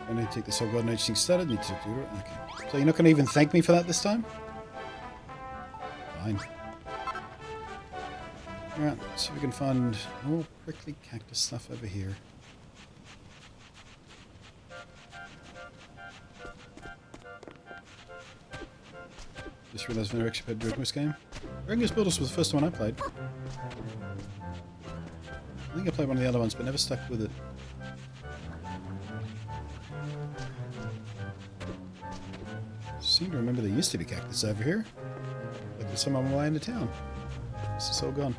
I need to take this whole god noticing started. Need to do it. Okay. So you're not going to even thank me for that this time? Fine. Alright, let's see if we can find more prickly cactus stuff over here. Just realised I've never actually played Dragon's game. Dragon's Builders was the first one I played. I think I played one of the other ones, but never stuck with it. I seem to remember there used to be cactus over here. But there's some on my way into town. This is all gone.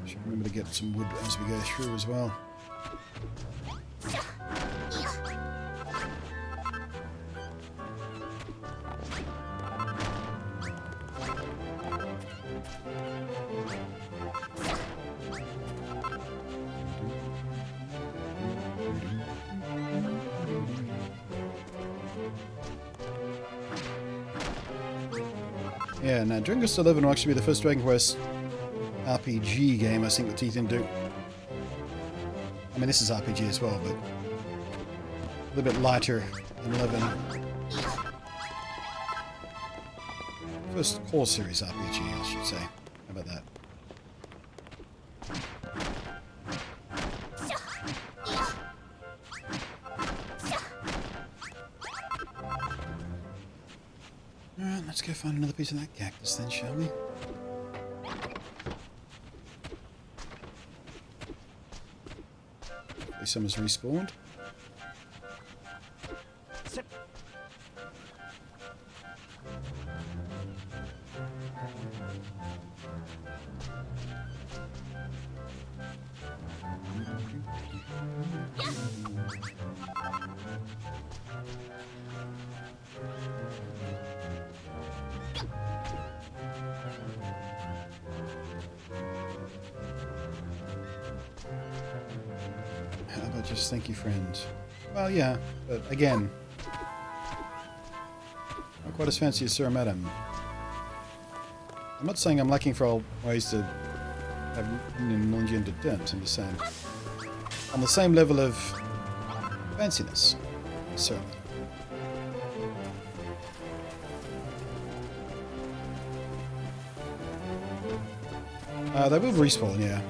Should remember to get some wood as we go through as well. Yeah, now Dragon Quest XI will actually be the first Dragon Quest RPG game I sink the teeth into. I mean, this is RPG as well, but a little bit lighter than 11. First core series RPG, I should say. How about that? Alright, let's go find another piece of that cactus then, shall we? Hopefully someone's respawned. How about just thank you, friend? Well, yeah, but again, not quite as fancy as Sir Madam. I'm not saying I'm lacking for all ways to have non-gender terms. I'm just saying on the same level of fanciness, certainly. They will respawn, yeah.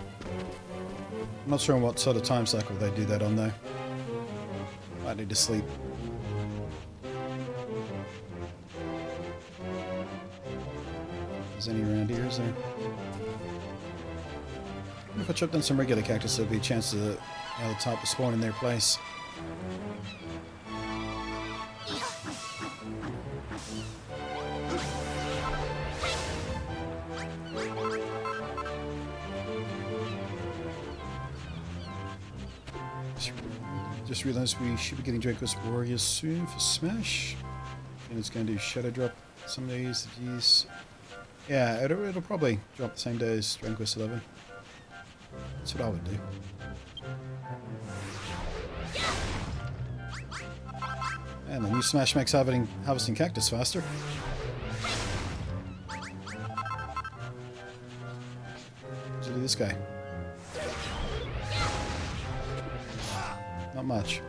I'm not sure on what sort of time cycle they do that on, though. Might need to sleep. Is any around here, is there? If I chop down some regular cactus, there'll be a chance to the other type to spawn in their place. Just realized we should be getting Dragon Quest Warriors soon for Smash. And it's going to do Shadow Drop some days. Geez. Yeah, it'll probably drop the same day as Dragon Quest XI. That's what I would do. And the new Smash makes harvesting cactus faster. What's it do this guy? Not much.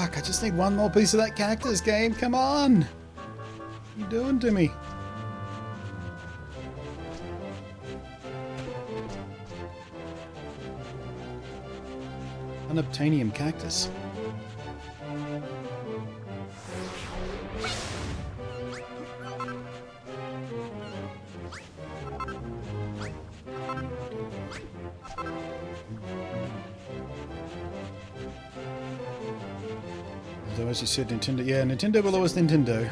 Fuck, I just need one more piece of that cactus, game. Come on. What are you doing to me? Unobtainium cactus. As you said, Nintendo. Yeah, Nintendo will always Nintendo.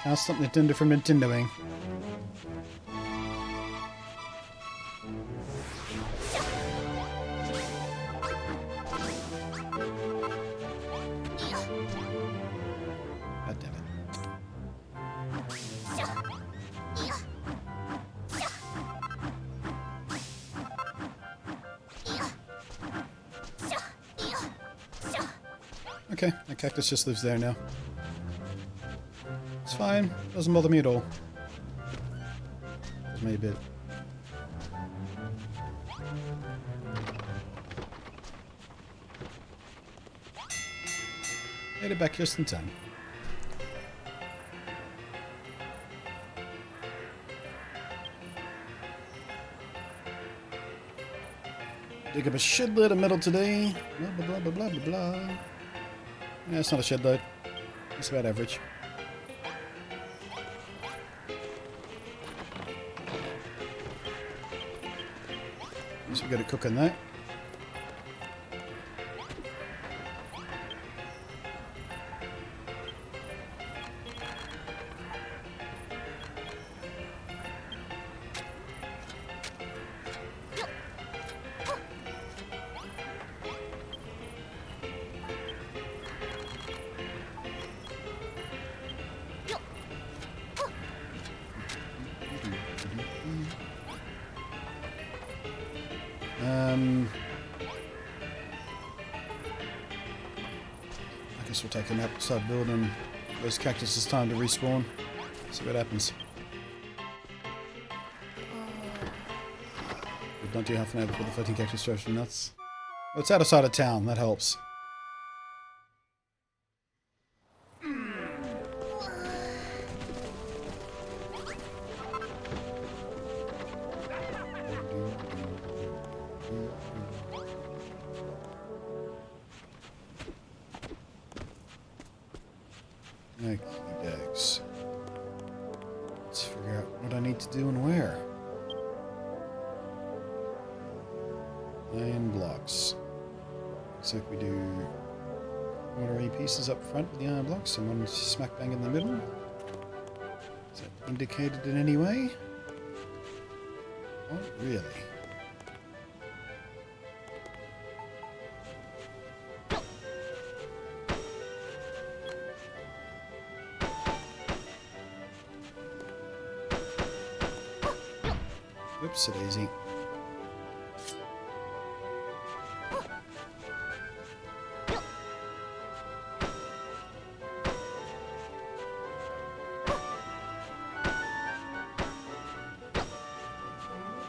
Can't stop Nintendo from Nintendoing. God damn it. Okay, that cactus just lives there now. It's fine. Doesn't bother me at all. Does me a bit. Made it back just in time. Dig up a shitload of metal today. Blah blah blah blah blah blah. Yeah, it's not a shitload. It's about average. So we got to cook on that. I guess we'll take a nap, start building those cactuses. Time to respawn. See what happens. We've done 2.5 an hour before the 13 cactus throws from nuts. Well, it's outside of town, that helps. Okay, Dex. Let's figure out what I need to do and where. Iron blocks. Looks like we do 1 or 8 pieces up front with the iron blocks and one smack bang in the middle. Is that indicated in any way? Not really. Whoops, a daisy.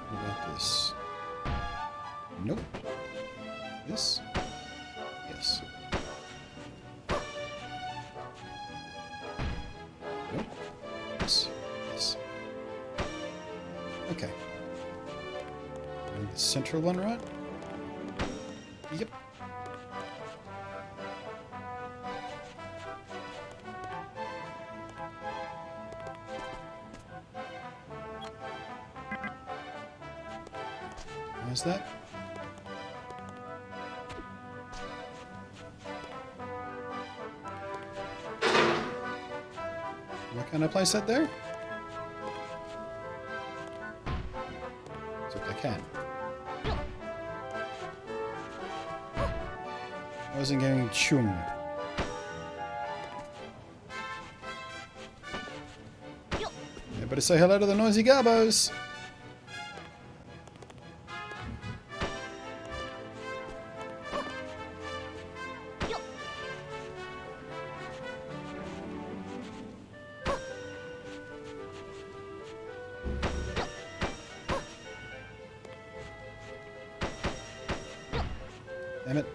What about this? Nope. This? Yes. Nope. This? Yes. Okay. And the central one, right? Yep. Where's that? Why can't I place that there? Except I can. I wasn't going chum. Everybody say hello to the noisy garbos. Damn it.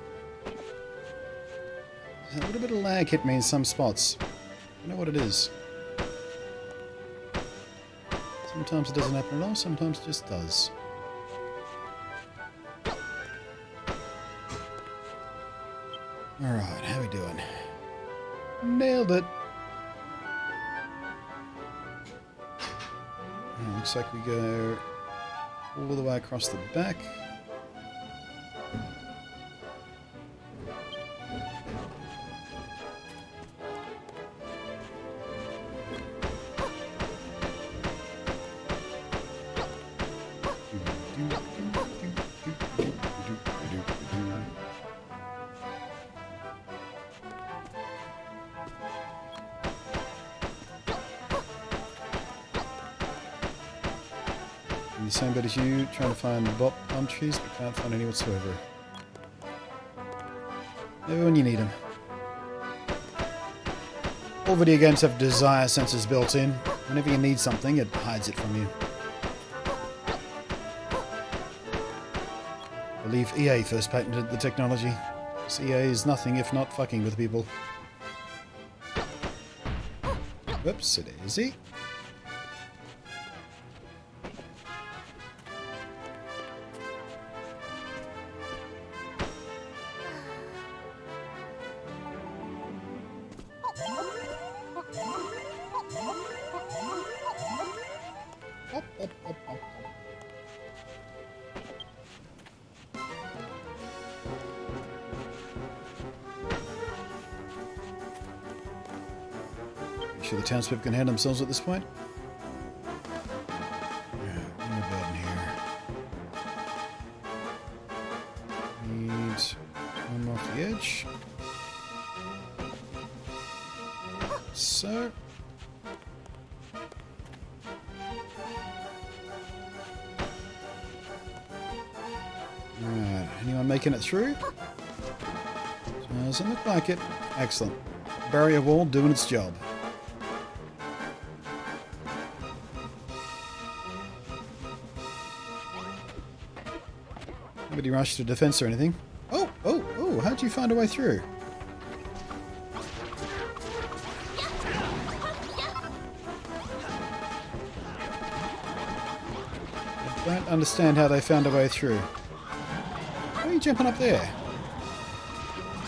bit of lag hit me in some spots. I know what it is. Sometimes it doesn't happen at all, sometimes it just does. Alright, how we doing? Nailed it! Looks like we go all the way across the back. In the same boat as you, trying to find palm trees, but can't find any whatsoever. Never when you need them. All video games have desire sensors built in. Whenever you need something, it hides it from you. I believe EA first patented the technology. Because EA is nothing if not fucking with people. Whoops, it is easy. Sure the townspeople can handle themselves at this point? Yeah, bring my bed in here. Need one off the edge. So. Alright, anyone making it through? Doesn't look like it. Excellent. Barrier wall doing its job. Nobody rushed to defense or anything. Oh, how'd you find a way through? I don't understand how they found a way through. Why are you jumping up there?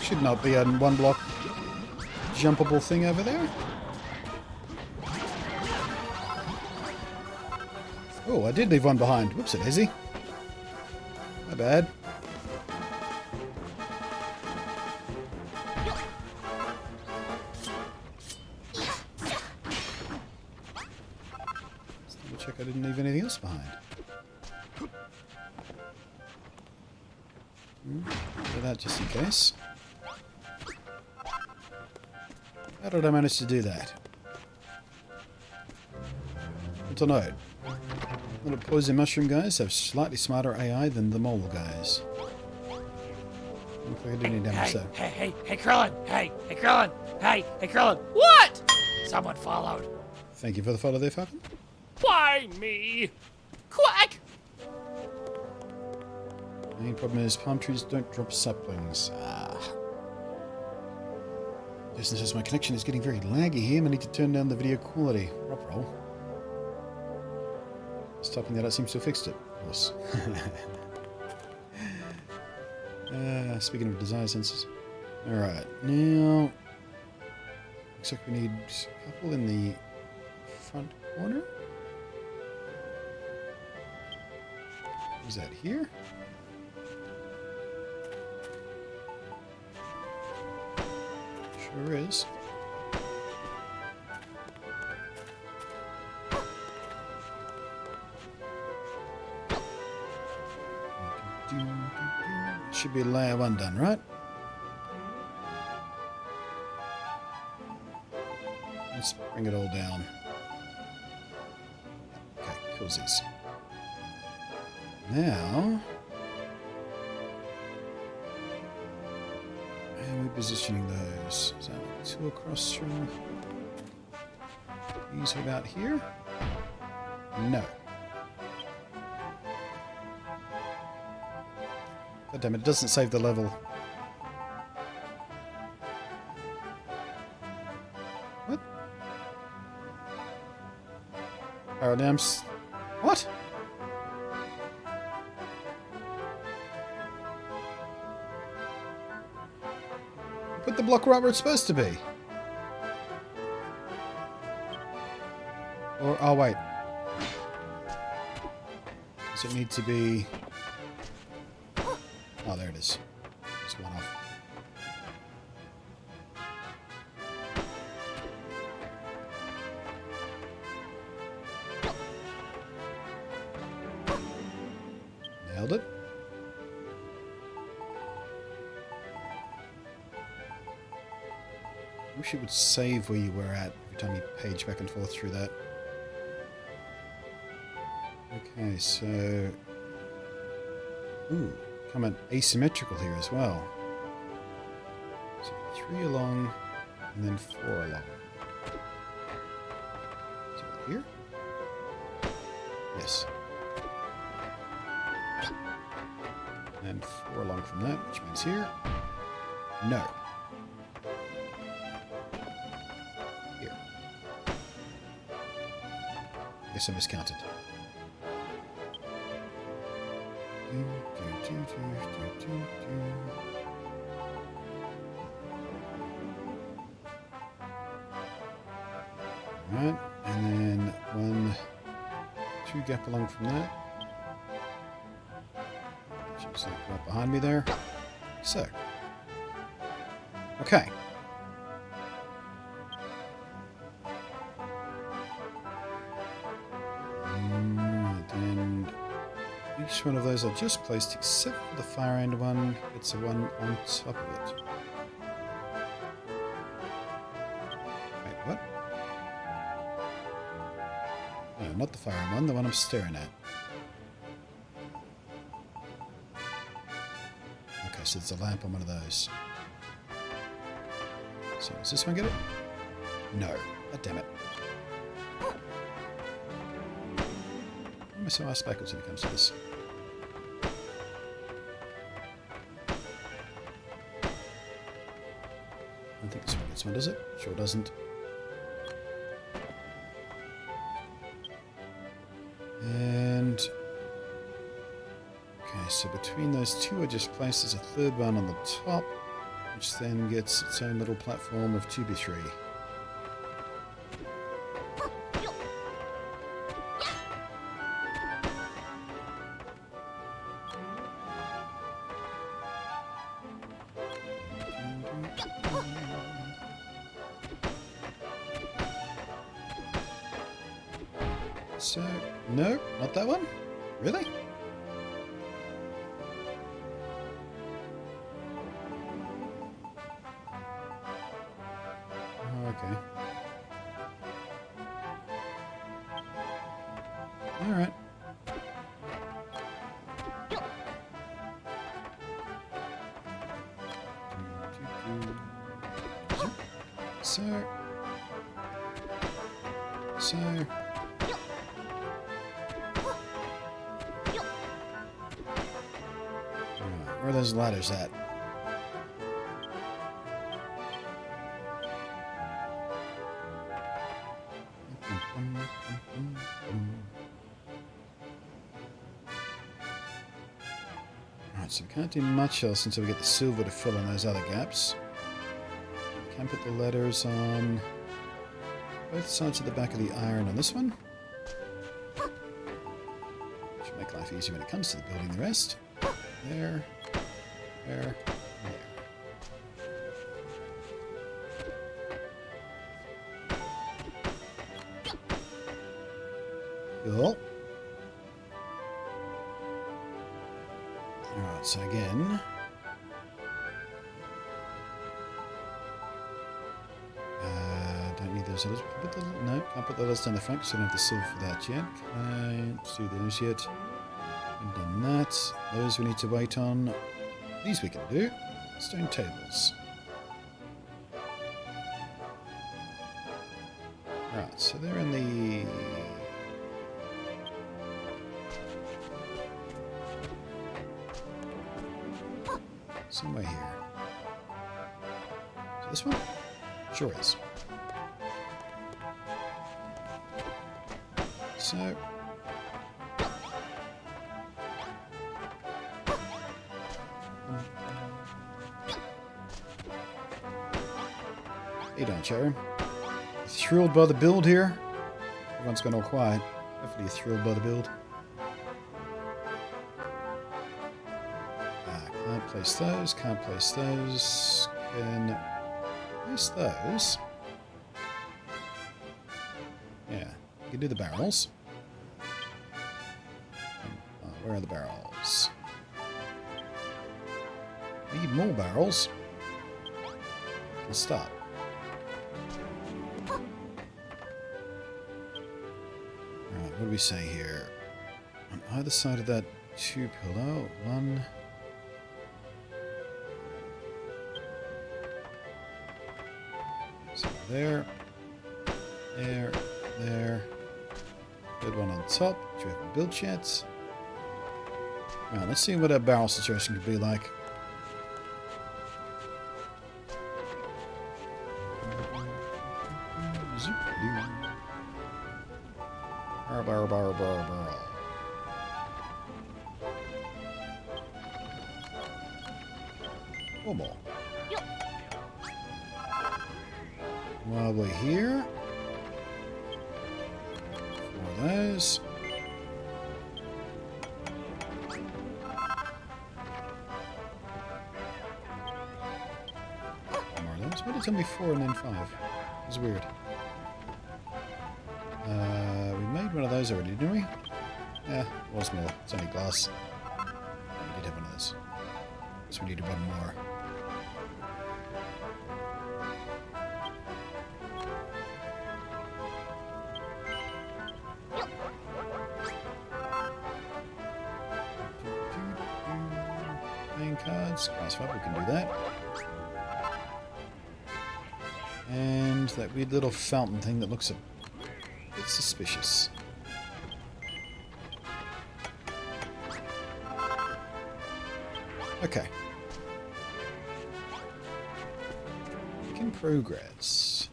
Should not be a one block jumpable thing over there. Oh, I did leave one behind. Whoops, it is. My bad. Let's double check I didn't leave anything else behind. Do that just in case. How did I manage to do that? To note, little poison mushroom guys have slightly smarter AI than the mole guys. Look like I did any damage though. Hey, Krillin! Hey, Krillin! Hey, Krillin! What? Someone followed. Thank you for the follow there, Falcon. Why me? Quack! The main problem is palm trees don't drop saplings. Just says my connection is getting very laggy here. I need to turn down the video quality. Roll. Stopping that out seems to have fixed it, of course. Speaking of desire sensors. Alright, now looks like we need a couple in the front corner. Is that here? Sure is. Should be layer 1 done, right? Let's bring it all down. Okay, cozies. Now, how are we positioning those? Is that 2 across from these about here? No. God damn it, it doesn't save the level. goddamn... What? Put the block right where it's supposed to be. Or, oh wait. Does it need to be... Oh, there it is. It's one off. Nailed it. I wish it would save where you were at every time you page back and forth through that. Okay, so... Ooh, come in asymmetrical here as well. So 3 along, and then 4 along. So here? Yes. And 4 along from that, which means here. No. Here. Guess I miscounted. Right, and then 1, 2 gap along from that. Just right behind me there. So. Okay. And each one of those are just placed except for the far end one. It's the one on top of it. Wait, what? No, not the far end one, the one I'm staring at. Okay, so there's a lamp on one of those. So does this one get it? No. God damn it. Why am I so ass backwards when it comes to this? I don't think this one does it. Sure doesn't. And... Okay, so between those two I just placed there's a third one on the top, which then gets its own little platform of 2x3. So, no, not that one? Really? Oh, okay. Alright. So... Where are those ladders at? Alright, so we can't do much else until we get the silver to fill in those other gaps. We can put the letters on both sides of the back of the iron on this one. Should make life easier when it comes to the building the rest. There. There, there. Cool. Alright, so again. Don't need those others. No, can't put the others down the front because I don't have the silver for that yet. Can't do those yet. Haven't done that. Those we need to wait on. These we can do. Stone tables. Right, so they're in the... somewhere here. So this one? Sure is. so. Hey, don't you? Thrilled by the build here? Everyone's gone all quiet. Hopefully you're thrilled by the build. Can't place those, can't place those. Can place those. Yeah, you can do the barrels. Where are the barrels? Need more barrels. Let's start. Alright, what do we say here? On either side of that 2 pillar, one. So there. There. There. Good one on top, which we haven't built yet. Alright, let's see what a barrel situation could be like. Barrel, barrel, barrel, barrel, barrel. One more. While we're here, for those. More of those. Why did it tell me 4 and then 5? It was weird. We made one of those already, didn't we? Yeah, it was more. It's only glass. Oh, we did have one of those. So we needed one more. Playing cards. Glass fiber, we can do that. And that weird little fountain thing that looks a bit suspicious. Okay. We can progress.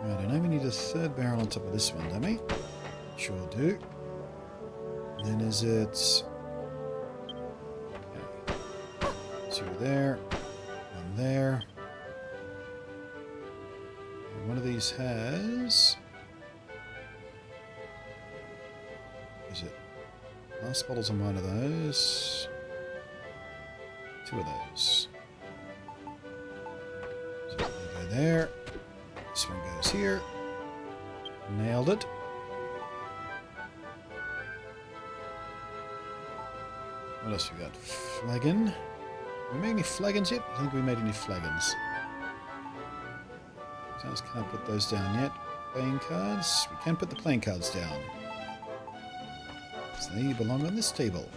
Right, I know we need a 3rd barrel on top of this one, don't we? Sure do. And then is it... Okay. 2 there. 1 there. And one of these has... Is it... Last bottle's on one of those. 2 of those. So they go there. This one goes here. Nailed it. What else we got? Flagon. Did we make any flagons yet? I don't think we made any flagons. So I just can't put those down yet. Playing cards. We can put the playing cards down. So they belong on this table.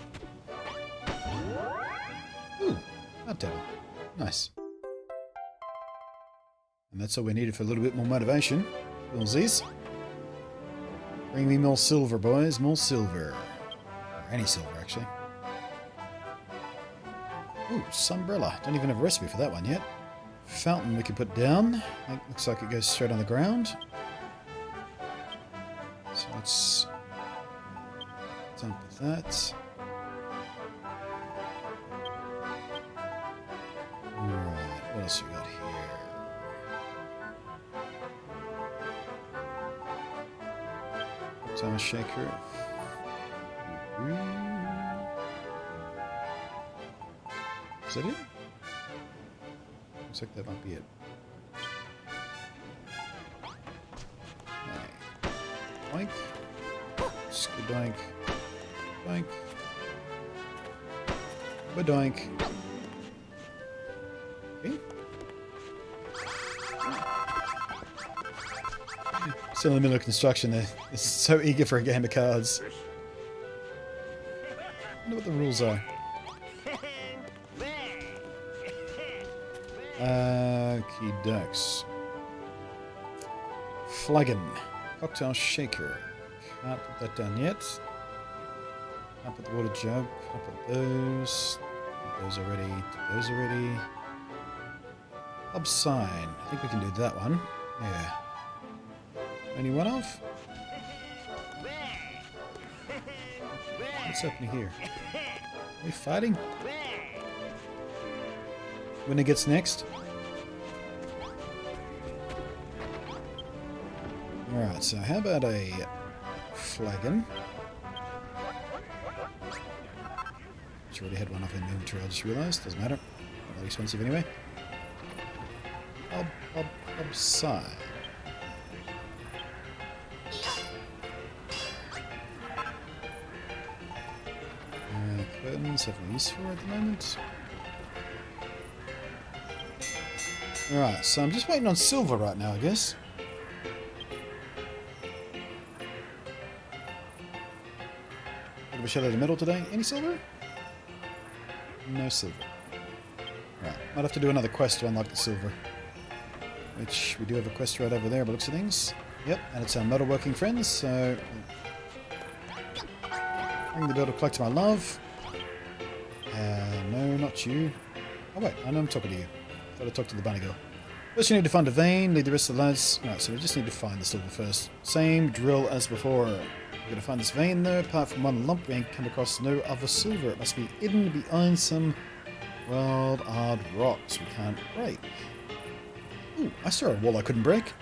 Ooh, that table. Nice. And that's all we needed for a little bit more motivation. Billsies. Bring me more silver, boys. More silver. Or any silver, actually. Ooh, sunbrella. Don't even have a recipe for that one yet. Fountain we can put down. It looks like it goes straight on the ground. So let's dump that. Alright, what else we got here? Cocktail shaker. Is that it? Looks like that might be it. Alright. Boink. Skidoink. Boink. Badoink. Okay. Still in the middle of construction there. This is so eager for a game of cards. I wonder what the rules are. Okie dokes. Flagon. Cocktail shaker. Can't put that down yet. Can't put the water jug. Can't put those. Those already. Those already. Hub sign. I think we can do that one. Yeah. Only one off? What's happening here? Are we fighting? Winner gets next. Alright, so how about a flagon? Which already had one off in inventory, I just realised. Doesn't matter. Not that expensive anyway. Upside. Curtains have no use for at the moment. Alright, so I'm just waiting on silver right now, I guess. Bit of a shell in the middle today. Any silver? No silver. Right, might have to do another quest to unlock the silver. Which, we do have a quest right over there by the looks of things. Yep, and it's our metalworking friends, so... Ring the bell to collect my love. No, not you. Oh wait, I know I'm talking to you. Gotta talk to the bunny girl. First you need to find a vein, lead the rest of the lads... Right, so we just need to find the silver first. Same drill as before. We're gonna find this vein though, apart from one lump we ain't come across no other silver. It must be hidden behind some wild hard rocks we can't break. Ooh, I saw a wall I couldn't break.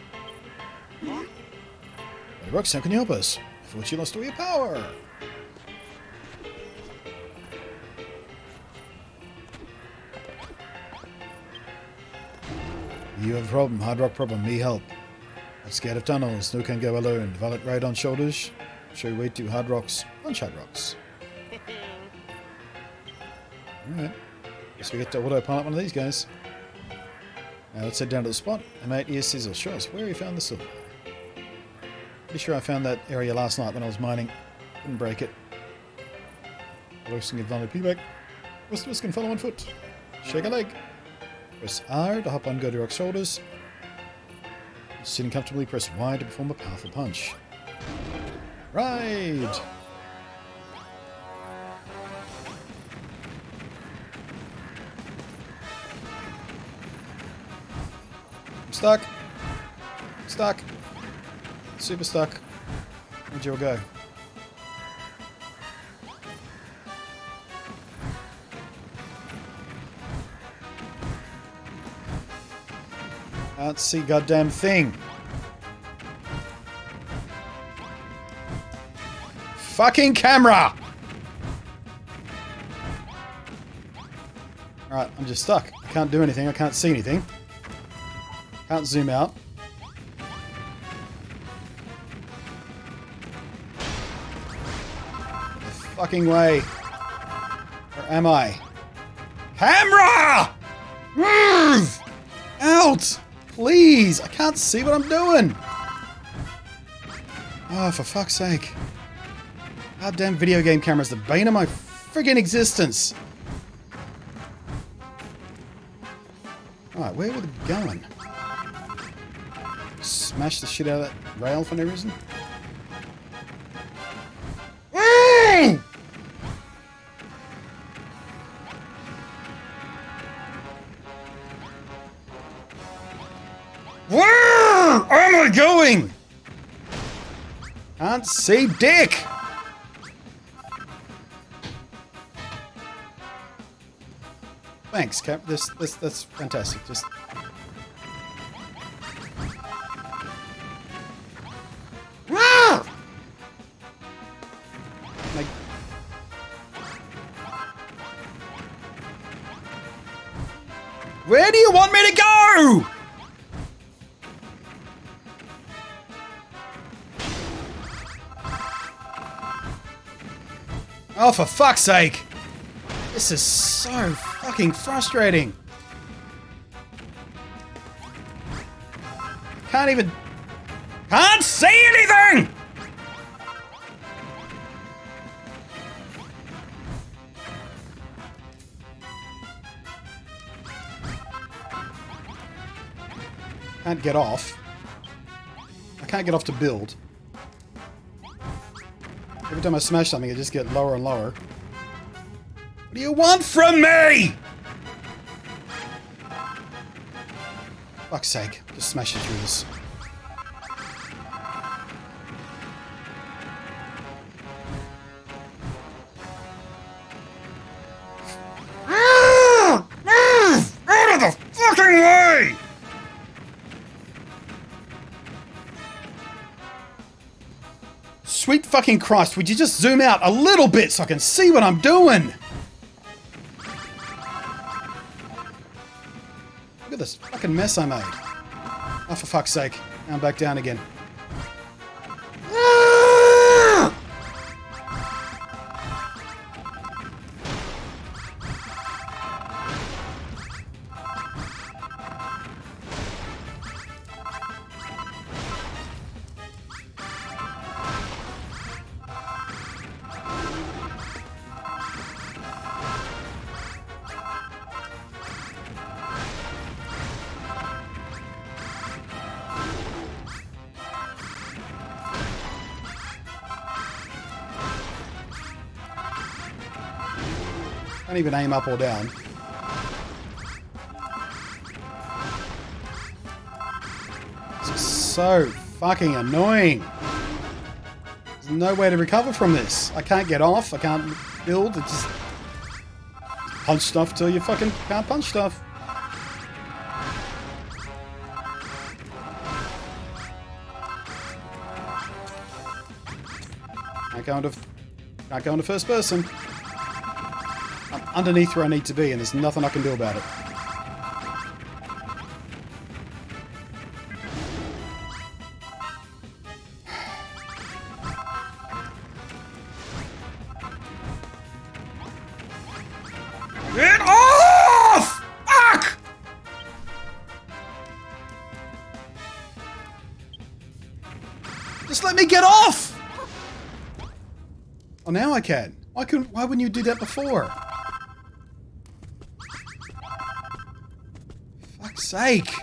Hey, rocks, how can you help us? I thought you lost all your power. You have a problem, hard rock problem, me help. Not scared of tunnels, no can go alone. Valet ride on shoulders, show you way to hard rocks, punch hard rocks. Alright, guess we get to autopilot one of these guys. Now let's head down to the spot. And mate, here's Sizzle. Show us where you found the silver. Pretty sure I found that area last night when I was mining. Couldn't break it. Roasting advantage pigback. What's the risk and follow on foot? Shake a leg. Press R to hop on Goldilocks' shoulders. Sitting comfortably, press Y to perform a powerful punch. Ride! Stuck. Stuck. Super stuck. Where'd you all go? Can't see goddamn thing. Fucking camera! Alright, I'm just stuck. I can't do anything. I can't see anything. Can't zoom out. The fucking way. Where am I? Camera! Move! Out! Please! I can't see what I'm doing! Oh, for fuck's sake. Goddamn video game camera's the bane of my friggin' existence. Alright, where were they going? Smash the shit out of that rail for no reason? Where am I going? Can't see dick! Thanks, Cap. That's fantastic. Just like, where do you want me to go? Oh, for fuck's sake! This is so fucking frustrating. Can't see anything! Can't get off. I can't get off to build. Every time I smash something, I just get lower and lower. What do you want from me? Fuck's sake. Just smash it through this. Move! Out of the fucking way! Sweet fucking Christ, would you just zoom out a little bit so I can see what I'm doing? Look at this fucking mess I made. Oh, for fuck's sake. Now I'm back down again. Can't even aim up or down. This is so fucking annoying. There's no way to recover from this. I can't get off. I can't build. It just punch stuff till you fucking can't punch stuff. Can't go into first person. I'm underneath where I need to be, and there's nothing I can do about it. Get off! Fuck! Just let me get off! Oh, now I can. Why wouldn't you do that before? Fuck's sake.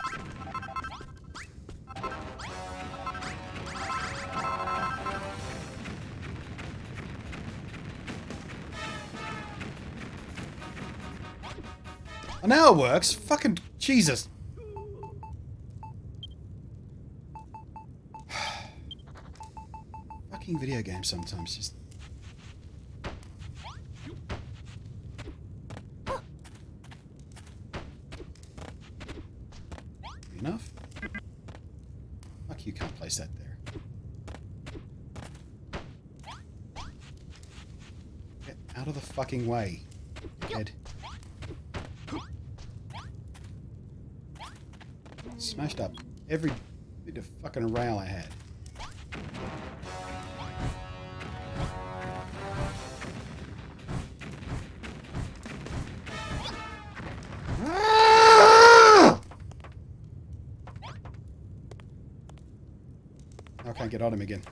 Oh, now it works. Fucking Jesus. Fucking video games sometimes just... Enough? Fuck, you can't place that there. Get out of the fucking way, kid. Smashed up every bit of fucking rail I had. I can't get on him again.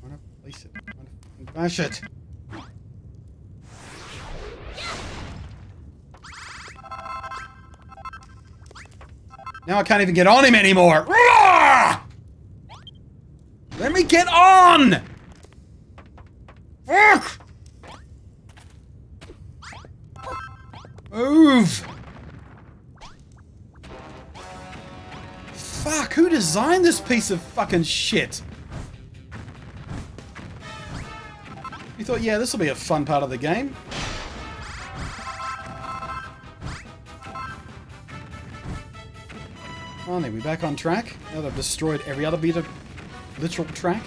Trying to place it. Trying to bash it. Now I can't even get on him anymore. Let me get on! Fuck! Move! Fuck, who designed this piece of fucking shit? You thought, yeah, this will be a fun part of the game. Finally, we back on track. Now that I've destroyed every other bit of literal track.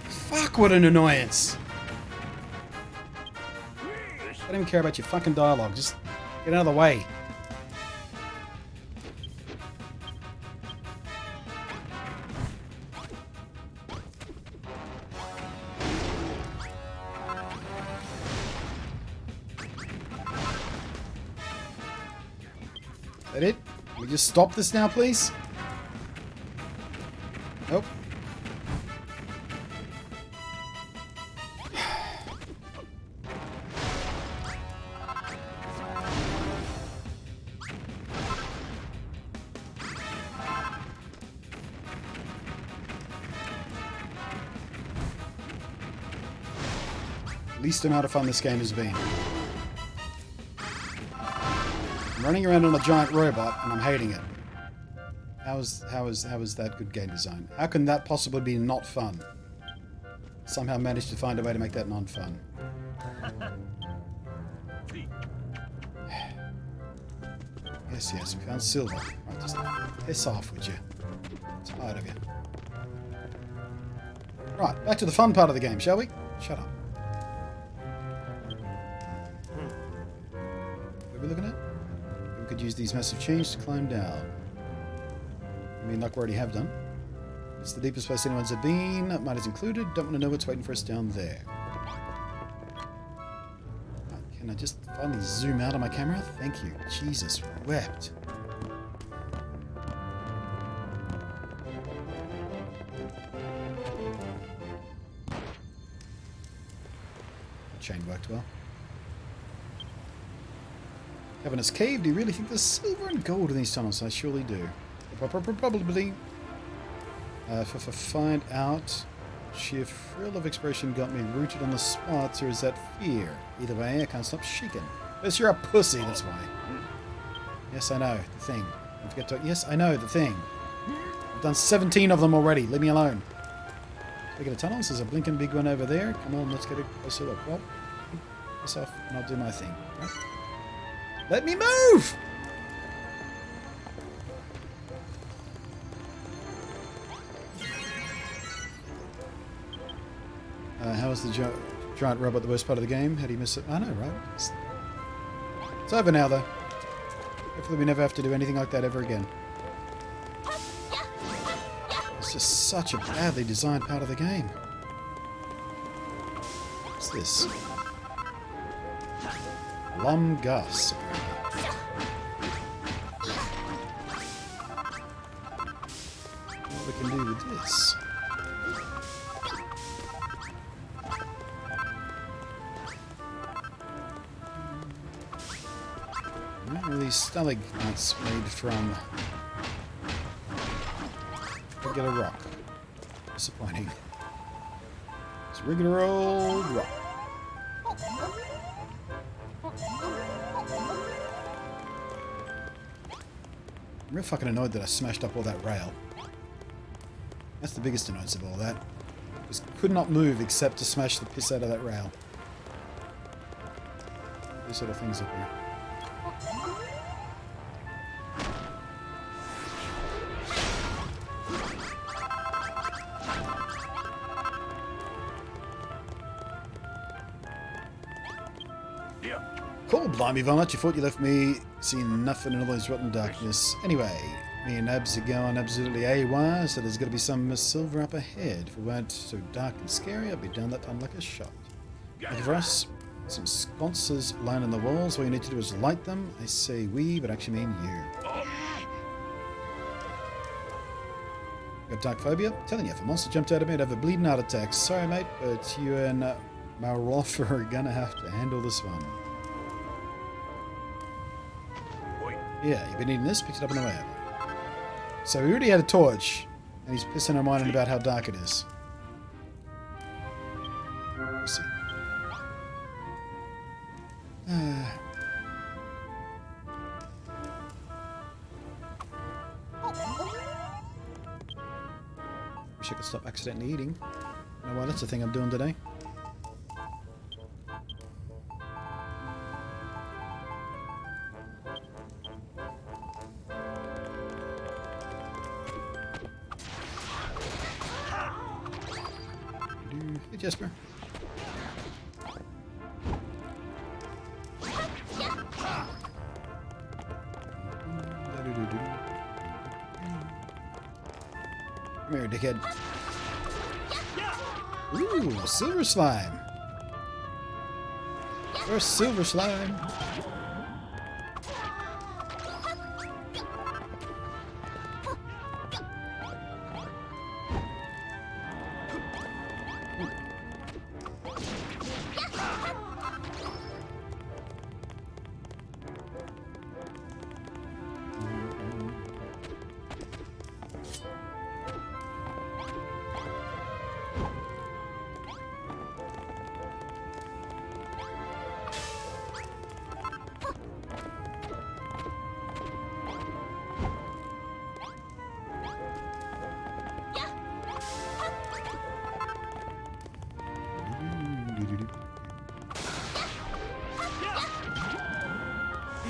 Fuck, what an annoyance. I don't even care about your fucking dialogue. Just get out of the way. Is that it? Can we just stop this now, please? Nope. least amount of fun this game has been. I'm running around on a giant robot and I'm hating it. How is that good game design? How can that possibly be not fun? Somehow managed to find a way to make that non-fun. Yes, we found silver. Right, just piss off, would you? Tired of you. Right, back to the fun part of the game, shall we? Shut up. What are we looking at? We could use these massive chains to climb down. I mean, like we already have done. It's the deepest place anyone's ever been. Mine is included. Don't want to know what's waiting for us down there. Can I just finally zoom out on my camera? Thank you. Jesus wept. Chain worked well. Cavernous cave. Do you really think there's silver and gold in these tunnels? I surely do. Probably. Find out. Sheer thrill of exploration got me rooted on the spot, or is that fear? Either way, I can't stop shaking. Yes, you're a pussy, that's why. Yes, I know, the thing. Don't forget to... Yes, I know, the thing. I've done 17 of them already, leave me alone. Speaking of tunnels, there's a blinking big one over there. Come on, let's get a closer look. Well, piss off and I'll do my thing. Right? Let me move! How was the giant robot the worst part of the game? How do you miss it? I know, right? It's over now, though. Hopefully we never have to do anything like that ever again. It's just such a badly designed part of the game. What's this? Lum Gus. What we can do with this? What are these stalagmites made from? Regular rock. Disappointing. It's regular old rock. I'm real fucking annoyed that I smashed up all that rail. That's the biggest annoyance of all that. Just could not move except to smash the piss out of that rail. These sort of things up here. Cool, blimey, Vomit. You thought you left me seeing nothing in all those rotten darkness. Anyway, me and Abs are going absolutely AWR, so there's got to be some silver up ahead. If it weren't so dark and scary, I'd be down that tunnel like a shot. Looking for us? Some sconces lining the walls. All you need to do is light them. I say we, but actually mean you. Got dark phobia? Telling you, if a monster jumped out at me, I'd have a bleeding heart attack. Sorry, mate, but you and Maroffer are gonna have to handle this one. Yeah, you've been eating this, picked it up on the way over. So we already had a torch, and he's pissing our mind about how dark it is. We'll see. Wish I could stop accidentally eating. You know what, that's the thing I'm doing today. Hey, Jesper. Come here, dickhead. Ooh, silver slime. First silver slime.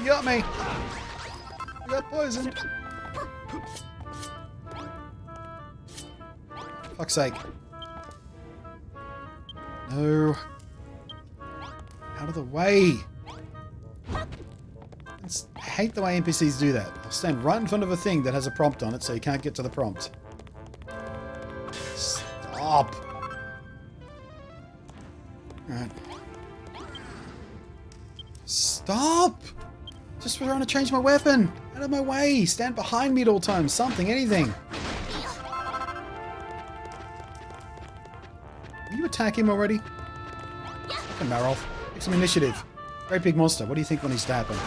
You got me. You got poisoned. Fuck's sake. No. Out of the way. I hate the way NPCs do that. I'll stand right in front of a thing that has a prompt on it so you can't get to the prompt. Stop. Alright. Stop! Just trying to change my weapon. Out of my way. Stand behind me at all times. Something, anything. Will you attack him already? Fucking Marolf. Take some initiative. Great big monster. What do you think when he's stabbing?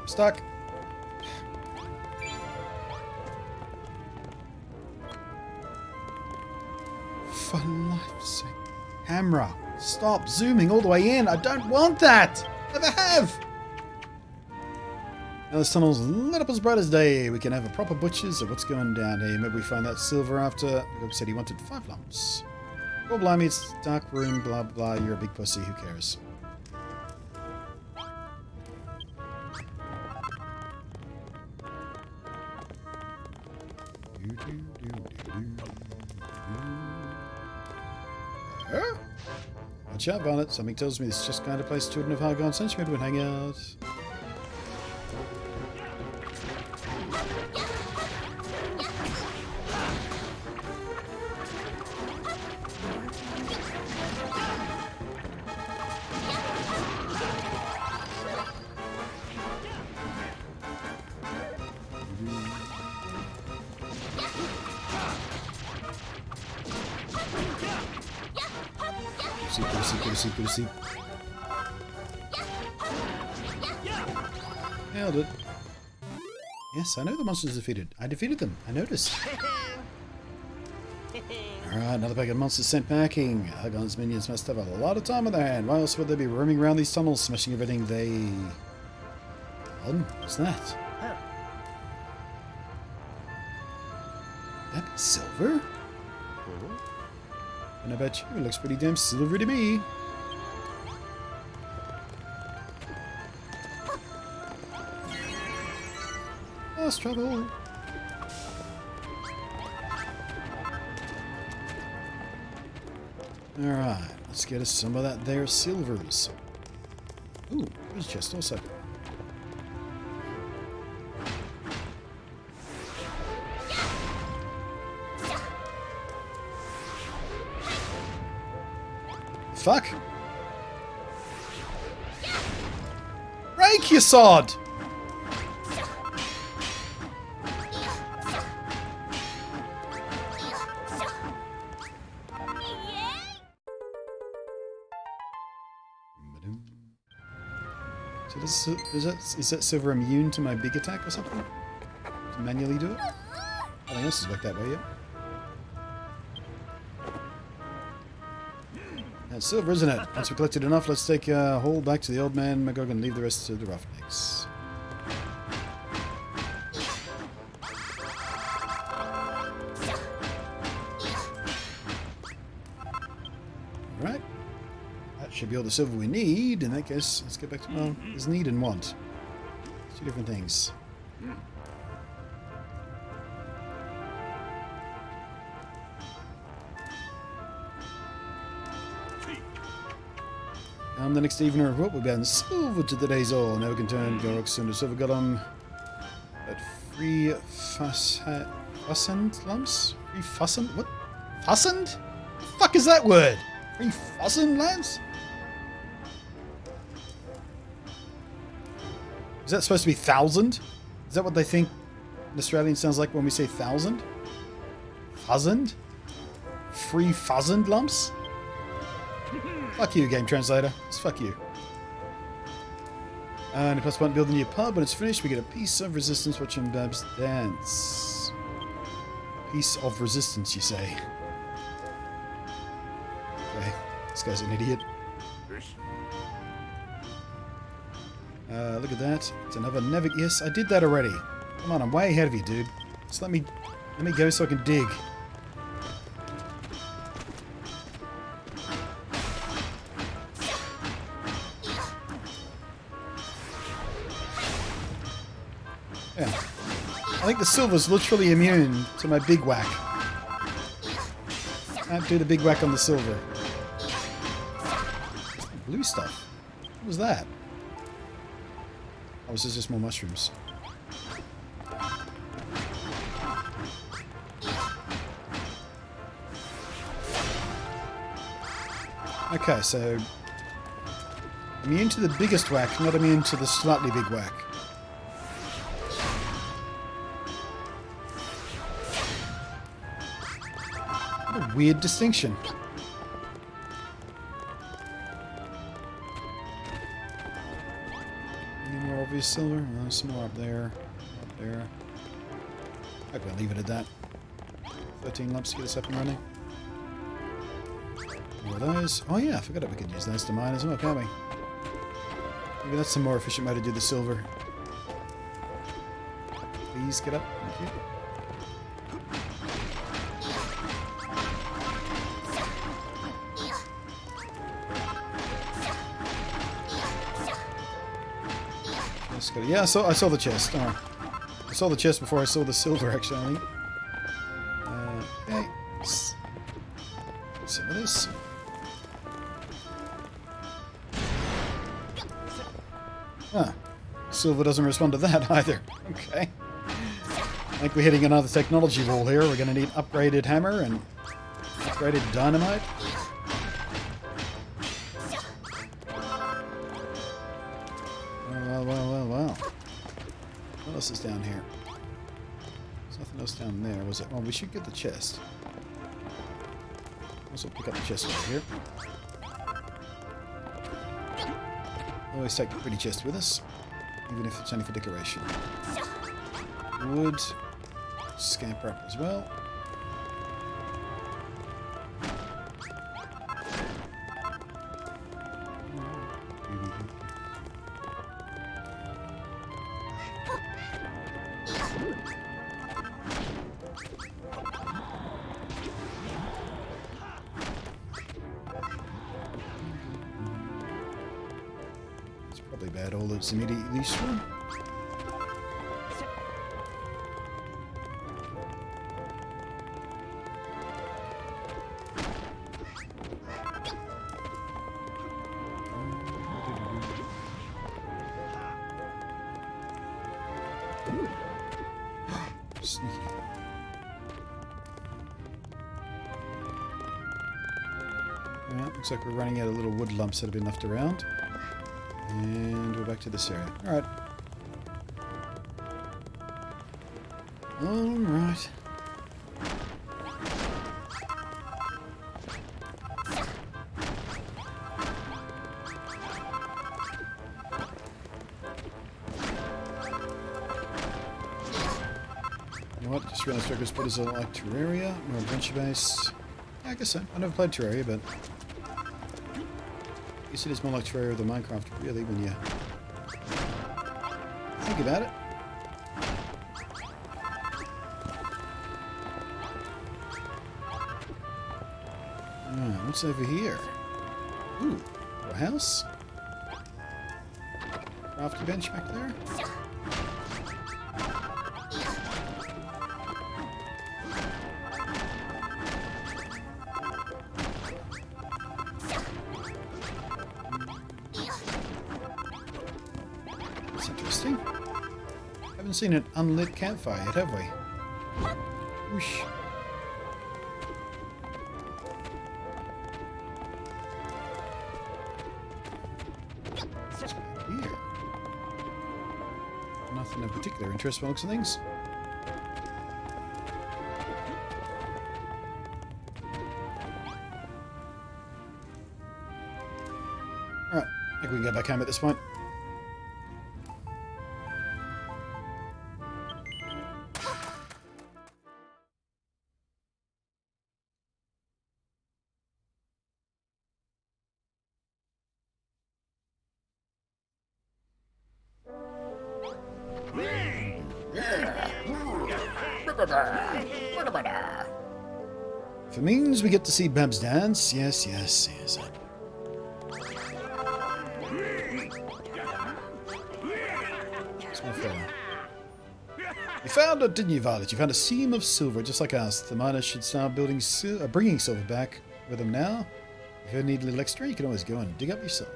Stuck. For life's sake. Camera, stop zooming all the way in. I don't want that. Never have. Now this tunnel's lit up as bright as day. We can have a proper butcher's of what's going down here. Maybe we find that silver after. He said he wanted 5 lumps. Oh, blimey, it's dark room, blah, blah. You're a big pussy. Who cares? Watch out, Barnett. Something tells me this is just the kind of place children of Hargon Century would hang out. See. Nailed it. Yes, I know the monsters defeated. I defeated them. I noticed. Alright, another pack of monsters sent packing. Hargon's minions must have a lot of time on their hand. Why else would they be roaming around these tunnels, smashing everything they... What's that? That silver? And I bet you it looks pretty damn silvery to me. Lost trouble. Alright, let's get us some of that there silvers. Ooh, there's a chest also. Fuck! Break, you sod! So is that silver immune to my big attack or something? To manually do it? Nothing else has worked that way yet. That's silver, isn't it? Once we collected enough, let's take a haul back to the old man Magog and leave the rest to the roughnecks. Alright. That should be all the silver we need. In that case, let's get back to... Well, there's need and want. Two different things. The next evening of what we've been silver to the day's all. Now we can turn Gorok's into silver golem at free fussend lumps? Free fussend? What? Fussend? The fuck is that word? Free fussend lamps? Is that supposed to be 1,000? Is that what they think an Australian sounds like when we say 1,000? Fuzzend? Free fuzzend lumps? Fuck you, game translator. Just fuck you. And if plus one build a new pub, when it's finished, we get a piece of resistance watching Babs dance. Piece of resistance, you say? Okay, this guy's an idiot. Look at that. It's another Yes, I did that already. Come on, I'm way ahead of you, dude. Just let me go so I can dig. Yeah. I think the silver's literally immune to my big whack. Can't do the big whack on the silver. Blue stuff. What was that? Oh, this is just more mushrooms. Okay, so immune to the biggest whack, not immune to the slightly big whack. What a weird distinction. Any more obvious silver? Oh, some more up there. Up there. I'm going to leave it at that. 13 lumps to get us up and running. More of those. Oh yeah, I forgot that we could use those to mine as well, can't we? Maybe that's some more efficient way to do the silver. Please get up. Thank you. Yeah, I saw the chest. Oh, I saw the chest before I saw the silver, actually. I think. Okay. Some of this. Ah, silver doesn't respond to that either. Okay. I think we're hitting another technology wall here. We're going to need upgraded hammer and upgraded dynamite. Well. What else is down here? There's nothing else down there, was it? Well, we should get the chest. Also pick up the chest over here. Always take the pretty chest with us, even if it's only for decoration. Wood. Scamper up as well. It's probably bad all that's immediately useful. Sneaky. Yeah, looks like we're running out of little wood lumps that have been left around. And we're back to this area. Alright. Alright. You know what? Just realized Record Spotters are like Terraria or Adventure Base. Yeah, I guess so. I never played Terraria, but I guess it is more like Terraria than Minecraft, really, when you think about it. Alright, what's over here? Ooh, a house? Crafty bench back there? That's interesting. Haven't seen an unlit campfire yet, have we? Whoosh. What's back here? Nothing of particular interest by the looks of things. Alright, I think we can go back home at this point. If it means we get to see Babs dance, yes. Small fella. You found it, didn't you, Violet? You found a seam of silver, just like us. The miners should start bringing silver back with them now. If you need a little extra, you can always go and dig up yourself.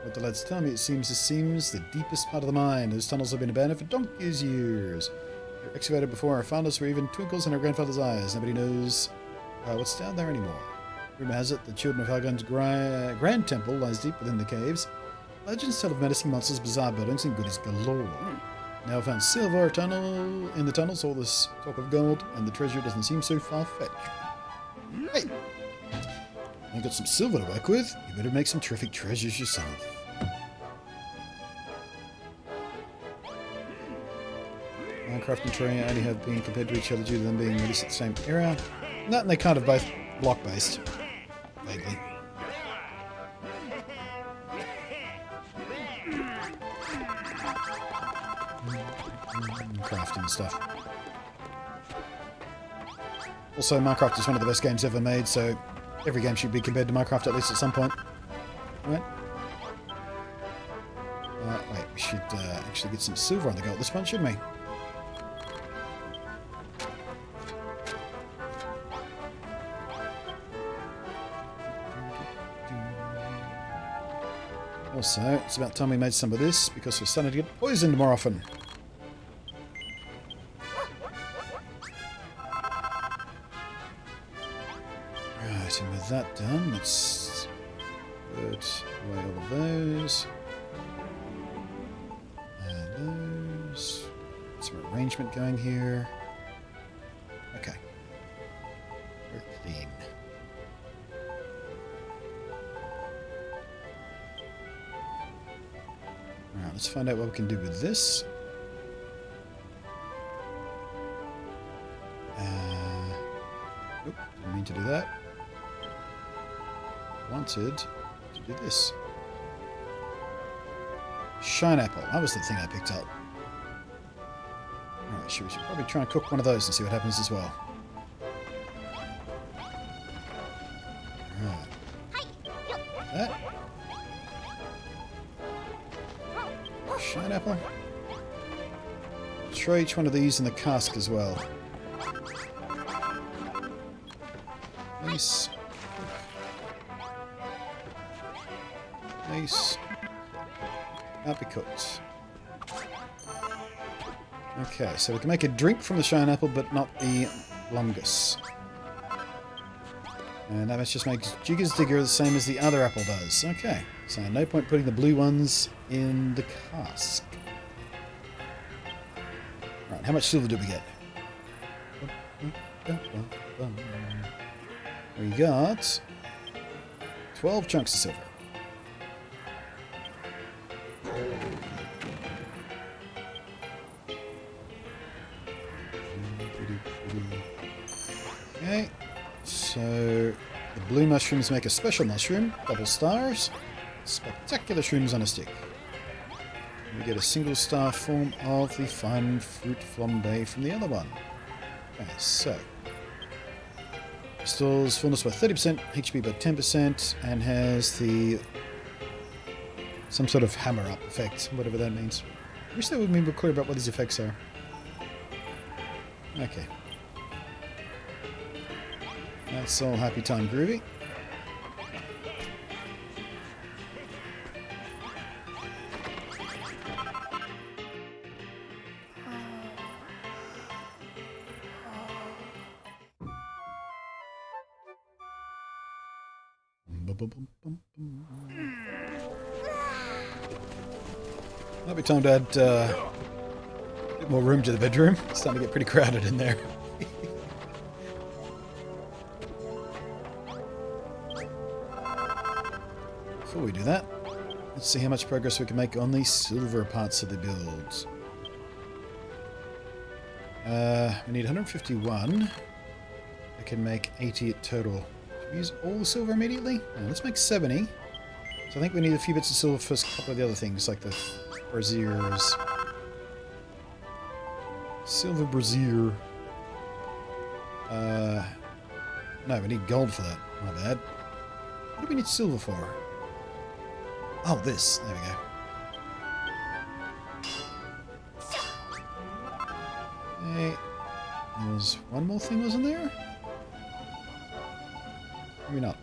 What the lads tell me, it seems this seems the deepest part of the mine. Those tunnels have been abandoned for donkey's years. They were excavated before our founders were even twinkles in our grandfather's eyes. Nobody knows what's down there anymore. Rumor has it the children of Hagon's grand temple lies deep within the caves. Legends tell of menacing monsters, bizarre buildings, and goodies galore. Now found silver in the tunnels, all this talk of gold, and the treasure doesn't seem so far-fetched. Hey! You've got some silver to work with. You better make some terrific treasures yourself. Minecraft and Terraria only have been compared to each other due to them being released at the same era. No, and they kind of both block-based. Vaguely. Crafting stuff. Also, Minecraft is one of the best games ever made, so every game should be compared to Minecraft at least at some point. Right? Wait, we should actually get some silver on the go at this point, shouldn't we? Also, it's about time we made some of this, because we're starting to get poisoned more often. Right, and with that done, let's put away all of those. And those. Some arrangement going here. Okay. We're clean. Alright, let's find out what we can do with this. Nope, didn't mean to do that. Wanted to do this. Shine apple. That was the thing I picked up. Alright, we should probably try and cook one of those and see what happens as well. Alright. That. Shine apple. Try each one of these in the cask as well. Nice. Nice. Can't be cooked. Okay, so we can make a drink from the shine apple, but not the lumgus. And that just makes Jigger's Digger the same as the other apple does. Okay, so no point putting the blue ones in the cask. Right, how much silver did we get? We got 12 chunks of silver. Okay, so the blue mushrooms make a special mushroom, double stars, spectacular shrooms on a stick. We get a single star form of the fine fruit flambe from the other one. Okay, so restores fullness by 30%, HP by 10%, and has the some sort of hammer up effect, whatever that means. I wish they would be more clear about what these effects are. Okay. That's all happy time groovy. Might be time to add a bit more room to the bedroom. It's starting to get pretty crowded in there. Before we do that, let's see how much progress we can make on the silver parts of the build. We need 151. I can make 80 total. Should we use all the silver immediately? No, let's make 70. So I think we need a few bits of silver for a couple of the other things, like the braziers. Silver brazier. No, we need gold for that. My bad. What do we need silver for? Oh, this. There we go. Okay. There was one more thing, wasn't there? Maybe not.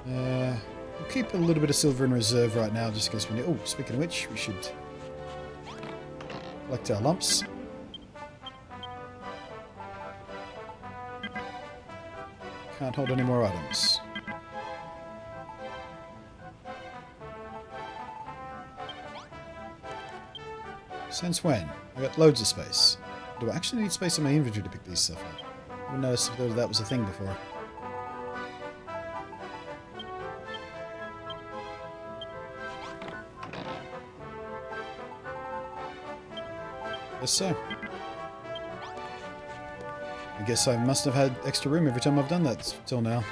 We'll keep a little bit of silver in reserve right now, just in case we need... Oh, speaking of which, we should collect our lumps. Can't hold any more items. Since when? I got loads of space. Do I actually need space in my inventory to pick these stuff up? I wouldn't notice if that was a thing before. Guess so. I guess I must have had extra room every time I've done that till now.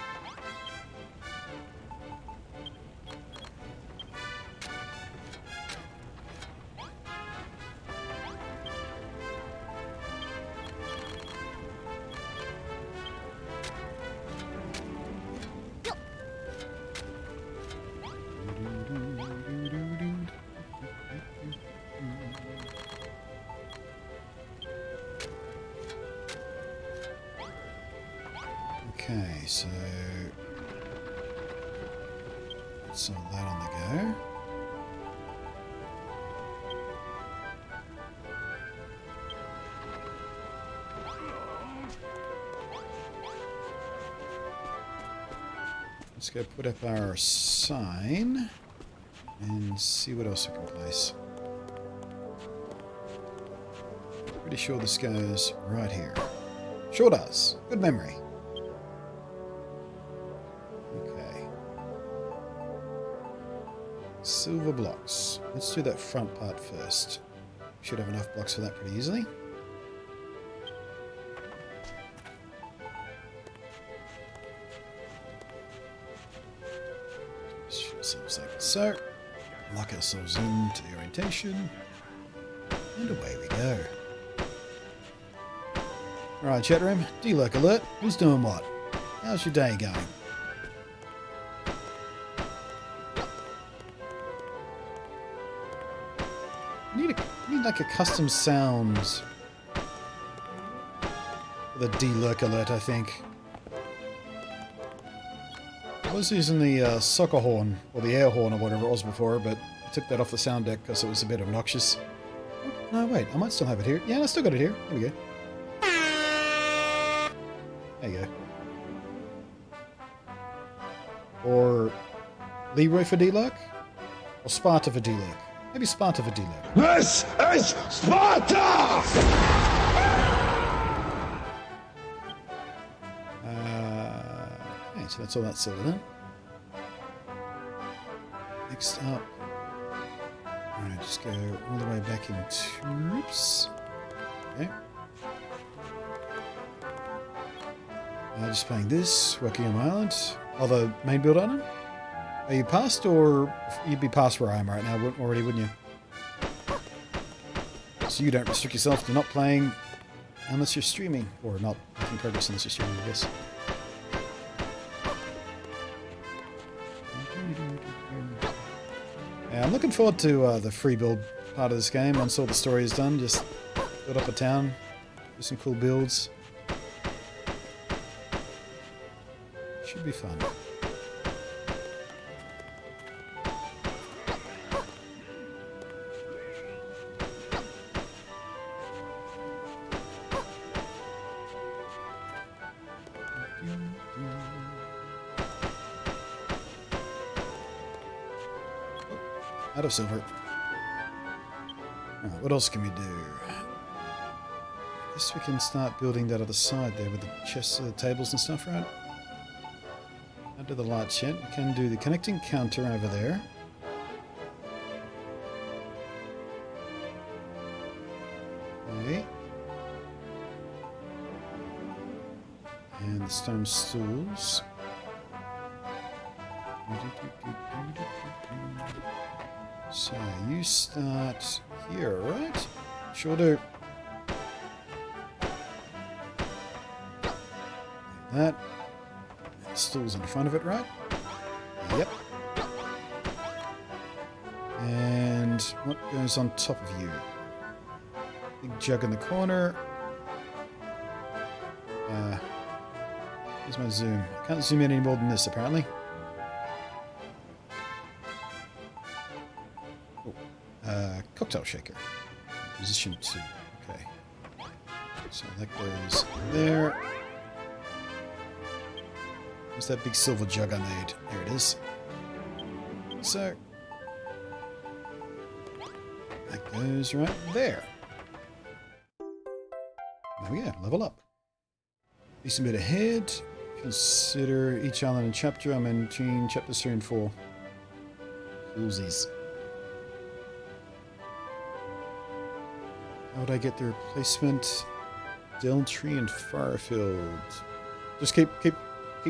Okay, so that's all that on the go. Let's go put up our sign and see what else we can place. Pretty sure this goes right here. Sure does. Good memory. Okay. Silver blocks. Let's do that front part first. Should have enough blocks for that pretty easily. Shoot ourselves like so. Lock ourselves into the orientation. And away we go. Right, chat room. D-Lurk alert. Who's doing what? How's your day going? I need like a custom sound for the D-Lurk alert, I think. I was using the soccer horn, or the air horn, or whatever it was before, but I took that off the sound deck because it was a bit obnoxious. Oh, no, wait, I might still have it here. Yeah, I still got it here. There we go. There you go. Or Leroy for D-Lurk? Or Sparta for D-Lurk? Maybe Sparta for D-Lurk. This is Sparta! Okay, so that's all that's sorted out. Next up. Alright, just go all the way back in troops. Okay. Just playing this, working on my island. Oh, the main build island? Are you past, or you'd be past where I am right now already, wouldn't you? So you don't restrict yourself to not playing unless you're streaming, or not making progress unless you're streaming, I guess. Yeah, I'm looking forward to the free build part of this game once all the story is done. Just build up a town, do some cool builds. Should be fun. Out of silver. Alright, what else can we do? I guess we can start building that other side there with the chests, the tables and stuff, right? Not do the lights yet. We can do the connecting counter over there. Okay. And the stone stools. So you start here, right? Sure do. Like that. Stools in front of it, right? Yep. And what goes on top of you? Big jug in the corner. Here's my zoom. I can't zoom in any more than this, apparently. Oh, cocktail shaker. Position 2. Okay. So that goes there. Where's that big silver jug I made? There it is. So that goes right there. There we go. Level up. Decent bit ahead. Consider each island and chapter. I'm in between chapters 3 and 4. Coolsies. How would I get the replacement? Deltree and Firefield. Just keep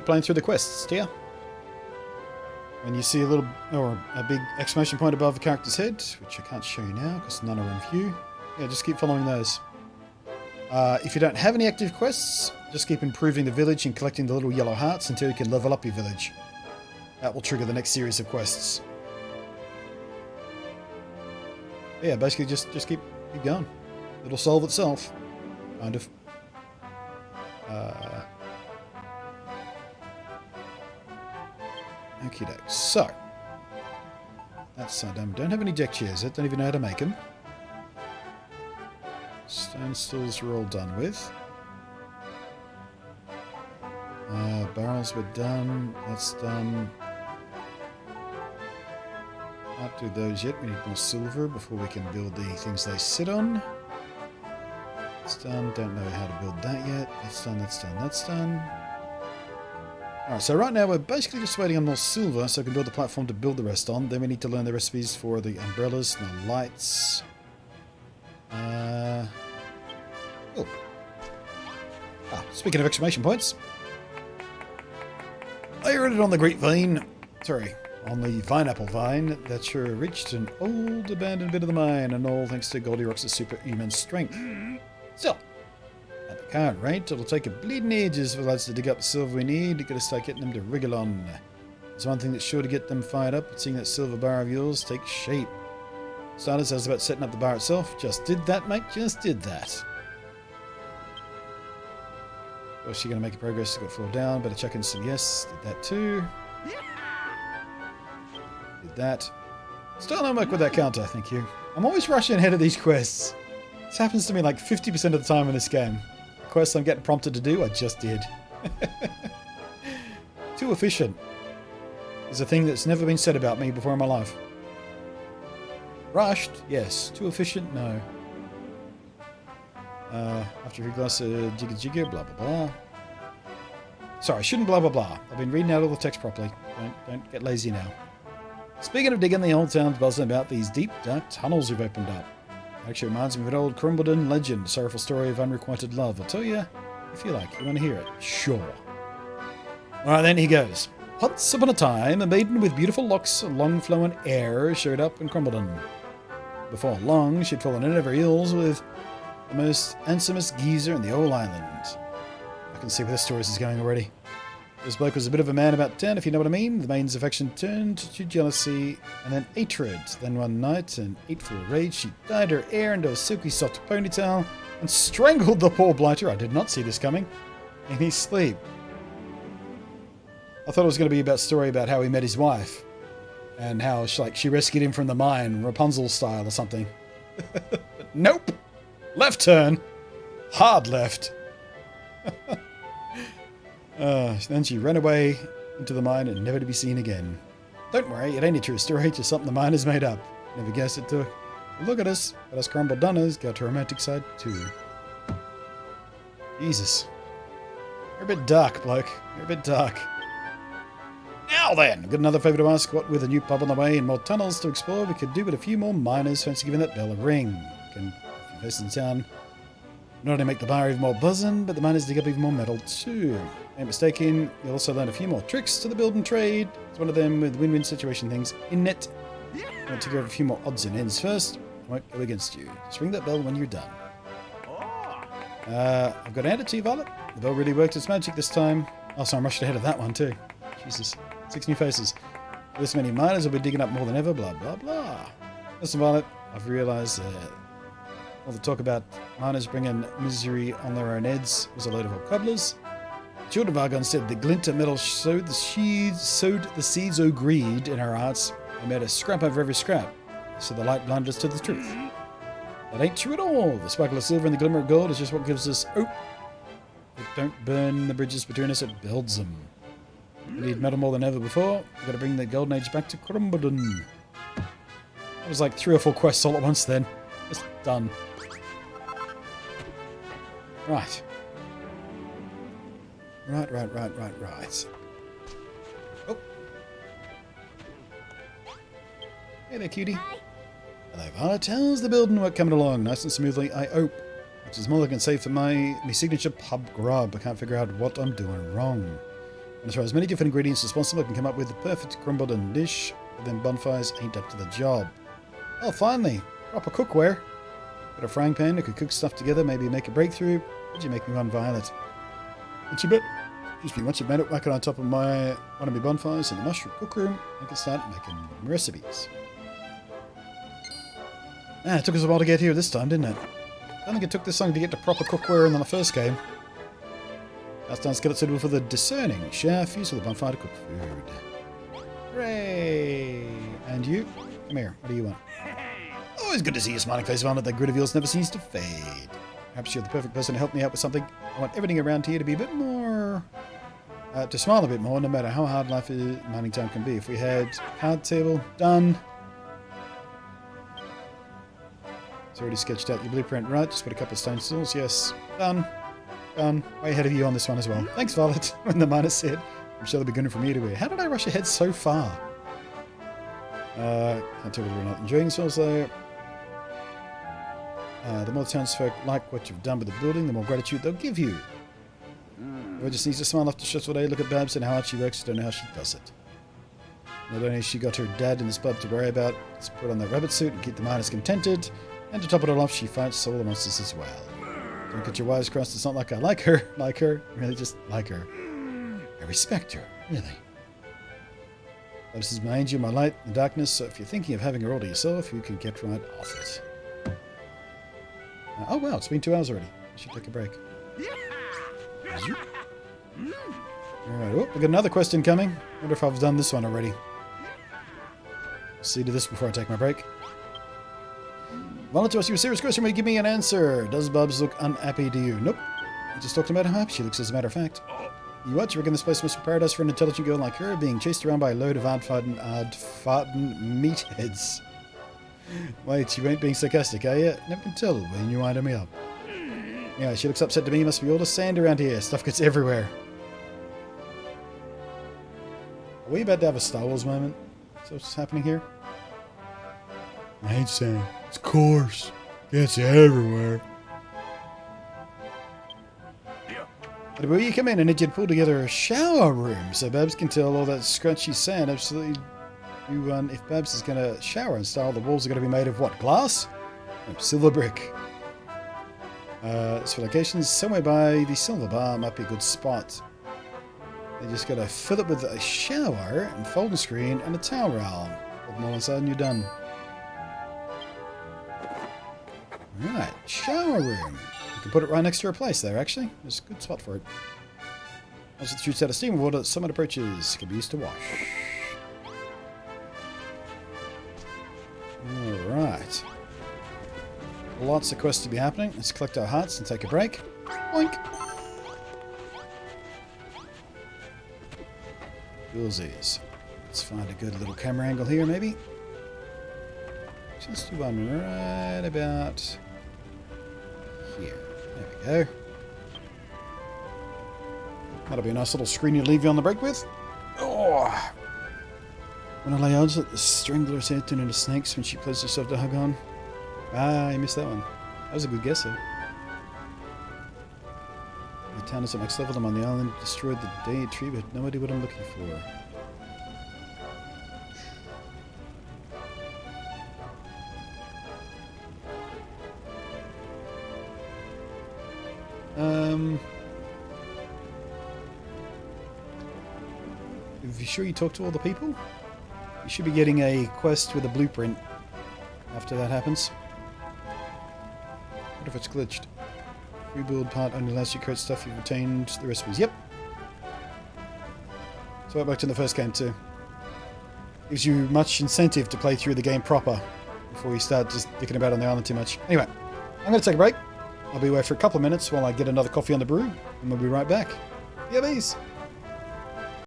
playing through the quests, dear. When you see a little, or a big exclamation point above the character's head, which I can't show you now because none are in view. Yeah, just keep following those. If you don't have any active quests, just keep improving the village and collecting the little yellow hearts until you can level up your village. That will trigger the next series of quests. Yeah, basically just keep going. It'll solve itself. Kind of. Okie doke. So. That's side done. Don't have any deck chairs yet. Don't even know how to make them. Stone stools are all done with. Barrels were done. That's done. Can't do those yet. We need more silver before we can build the things they sit on. That's done. Don't know how to build that yet. That's done. That's done. That's done. Alright, so right now we're basically just waiting on more silver so we can build the platform to build the rest on. Then we need to learn the recipes for the umbrellas and the lights. Oh. Speaking of exclamation points. I heard it on the grapevine. Sorry, on the pineapple vine that you reached an old abandoned bit of the mine, and all thanks to Goldilocks' superhuman strength. Still, at the current rate, it'll take a bleeding ages for lads to dig up the silver we need. You gotta start getting them to wriggle on. There's one thing that's sure to get them fired up, seeing that silver bar of yours take shape. Starters, I was about setting up the bar itself. Just did that, mate. Just did that. Well, she's going to make progress. Got 4 down. Better check in some yes. Did that too. Did that. Still no muck with that counter, thank you. I'm always rushing ahead of these quests. This happens to me like 50% of the time in this game. The quests I'm getting prompted to do, I just did. Too efficient is a thing that's never been said about me before in my life. Rushed? Yes. Too efficient? No. After your glass of jigga jigga, blah blah blah. Sorry, I shouldn't blah blah blah. I've been reading out all the text properly. Don't get lazy now. Speaking of digging, the old town's buzzing about these deep, dark tunnels we've opened up. Actually reminds me of an old Crumbledon legend, a sorrowful story of unrequited love. I'll tell you if you like. You want to hear it? Sure. Alright then, here goes. Once upon a time, a maiden with beautiful locks and long flowing hair showed up in Crumbledon. Before long, she'd fallen in over heels with the most handsomest geezer in the whole island. I can see where this story is going already. This bloke was a bit of a man about 10, if you know what I mean. The maiden's affection turned to jealousy and then hatred. Then one night, in hateful rage, she dyed her hair into a silky soft ponytail and strangled the poor blighter. I did not see this coming. In his sleep. I thought it was going to be about a story about how he met his wife. And how she rescued him from the mine, Rapunzel style or something. But nope! Left turn. Hard left. Then she ran away into the mine and never to be seen again. Don't worry, it ain't a true story, just something the miners made up. Never guessed it took. But look at us crumbled dunners got a romantic side too. Jesus. You're a bit dark, bloke. You're a bit dark. Now then, got another favour to ask. What with a new pub on the way and more tunnels to explore, we could do with a few more miners. Fancy giving that bell a ring. We can, if you listen in town, not only make the bar even more buzzing, but the miners dig up even more metal too. Ain't mistaken, you'll also learn a few more tricks to the building trade. It's one of them with win-win situation things in it. I'm going to take care of a few more odds and ends first. I won't go against you. Just ring that bell when you're done. I've got to hand it to you, Violet. The bell really worked its magic this time. Also, I'm rushed ahead of that one too. Jesus. 6 new faces. This many miners will be digging up more than ever, blah, blah, blah. Listen, Violet, I've realised all the talk about miners bringing misery on their own heads was a load of old cobblers. Children of Argon said the glint of metal sowed the seeds of greed in our hearts and made us scrap over every scrap. So the light blinded us to the truth. That ain't true at all. The sparkle of silver and the glimmer of gold is just what gives us hope. It don't burn the bridges between us, it builds them. We need metal more than ever before. We've got to bring the golden age back to Crumbledon. That was like 3 or 4 quests all at once then. Just done. Right. Right. Oh. Hey there, cutie. Hello, Violet. How's the building work coming along? Nice and smoothly, I hope. Which is more than I can say for my signature pub grub. I can't figure out what I'm doing wrong. I'm going to try as many different ingredients as possible. I can come up with the perfect Crumbledon dish, but then bonfires ain't up to the job. Oh, finally! Proper cookware. Got a frying pan that could cook stuff together, maybe make a breakthrough. What'd you make me run, Violet? Once you made it whack it on top of one of my bonfires in the mushroom cook room, I can start making recipes. It took us a while to get here this time, didn't it? I don't think it took this long to get to proper cookware in the first game. Last time got it suitable for the discerning chef. Use of the bonfire to cook food. Hooray! And you? Come here. What do you want? Always good to see your smiling face, Violet. That grit of yours never seems to fade. Perhaps you're the perfect person to help me out with something. I want everything around here to be a bit more... to smile a bit more, no matter how hard life in mining town can be. If we had card table, done. It's already sketched out your blueprint, right? Just put a couple of stone stools. Yes, done. Done. Way ahead of you on this one as well. Thanks, Violet. When the miner said, I'm sure they'll be good from here to here. How did I rush ahead so far? Can't tell whether we're not enjoying ourselves though. The more townsfolk like what you've done with the building, the more gratitude they'll give you. Everyone just needs to smile after stressful day, look at Babs and how hard she works, don't know how she does it. Not only has she got her dad in this pub to worry about, let's put on that rabbit suit and keep the miners contented, and to top it all off, she fights all the monsters as well. Don't get your wires crossed, it's not like I like her, really just like her. I respect her, really. Babs is my angel, my light, in the darkness, so if you're thinking of having her all to yourself, you can get right off it. Oh wow, it's been 2 hours already. I should take a break. Alright, oh, we got another quest incoming. Wonder if I've done this one already. I'll see to this before I take my break. Violet, to ask you a serious question, will you give me an answer? Does Babs look unhappy to you? Nope. We just talked about how happy she looks, as a matter of fact. You what? You reckon this place must be paradise for an intelligent girl like her, being chased around by a load of hard-farting meatheads? Wait, you ain't being sarcastic, are you? Never can tell when you wind me up. Yeah, she looks upset to me. Must be all the sand around here. Stuff gets everywhere. Are we about to have a Star Wars moment? Is that what's happening here? I ain't saying. It's coarse. Gets everywhere. But when you come in, I need you to pull together a shower room so Babs can tell all that scrunchy sand absolutely... if Babs is going to shower in style, the walls are going to be made of what? Glass? No, silver brick. As for locations, somewhere by the silver bar might be a good spot. You just got to fill it with a shower and folding screen and a towel roll. Put them all inside and you're done. Right, shower room. You can put it right next to her place there, actually. There's a good spot for it. Once it shoots out of steam water, someone approaches. Can be used to wash. Alright. Lots of quests to be happening. Let's collect our hearts and take a break. Boink! Goolsies. Let's find a good little camera angle here, maybe. Let's do one right about here. There we go. That'll be a nice little screen to leave you on the break with. Oh! When I lay odds that the strangler's head turned into snakes when she placed herself to hug on. Ah, I missed that one. That was a good guess, though. The town is at max level. I'm on the island. Destroyed the day tree, but no idea what I'm looking for. Are you sure you talked to all the people? You should be getting a quest with a blueprint after that happens. What if it's glitched? Rebuild part only allows you to create stuff you've retained the recipes. Yep. So it worked in the first game too. Gives you much incentive to play through the game proper before you start just dicking about on the island too much. Anyway, I'm going to take a break. I'll be away for a couple of minutes while I get another coffee on the brew, and we'll be right back. Yeah, bees!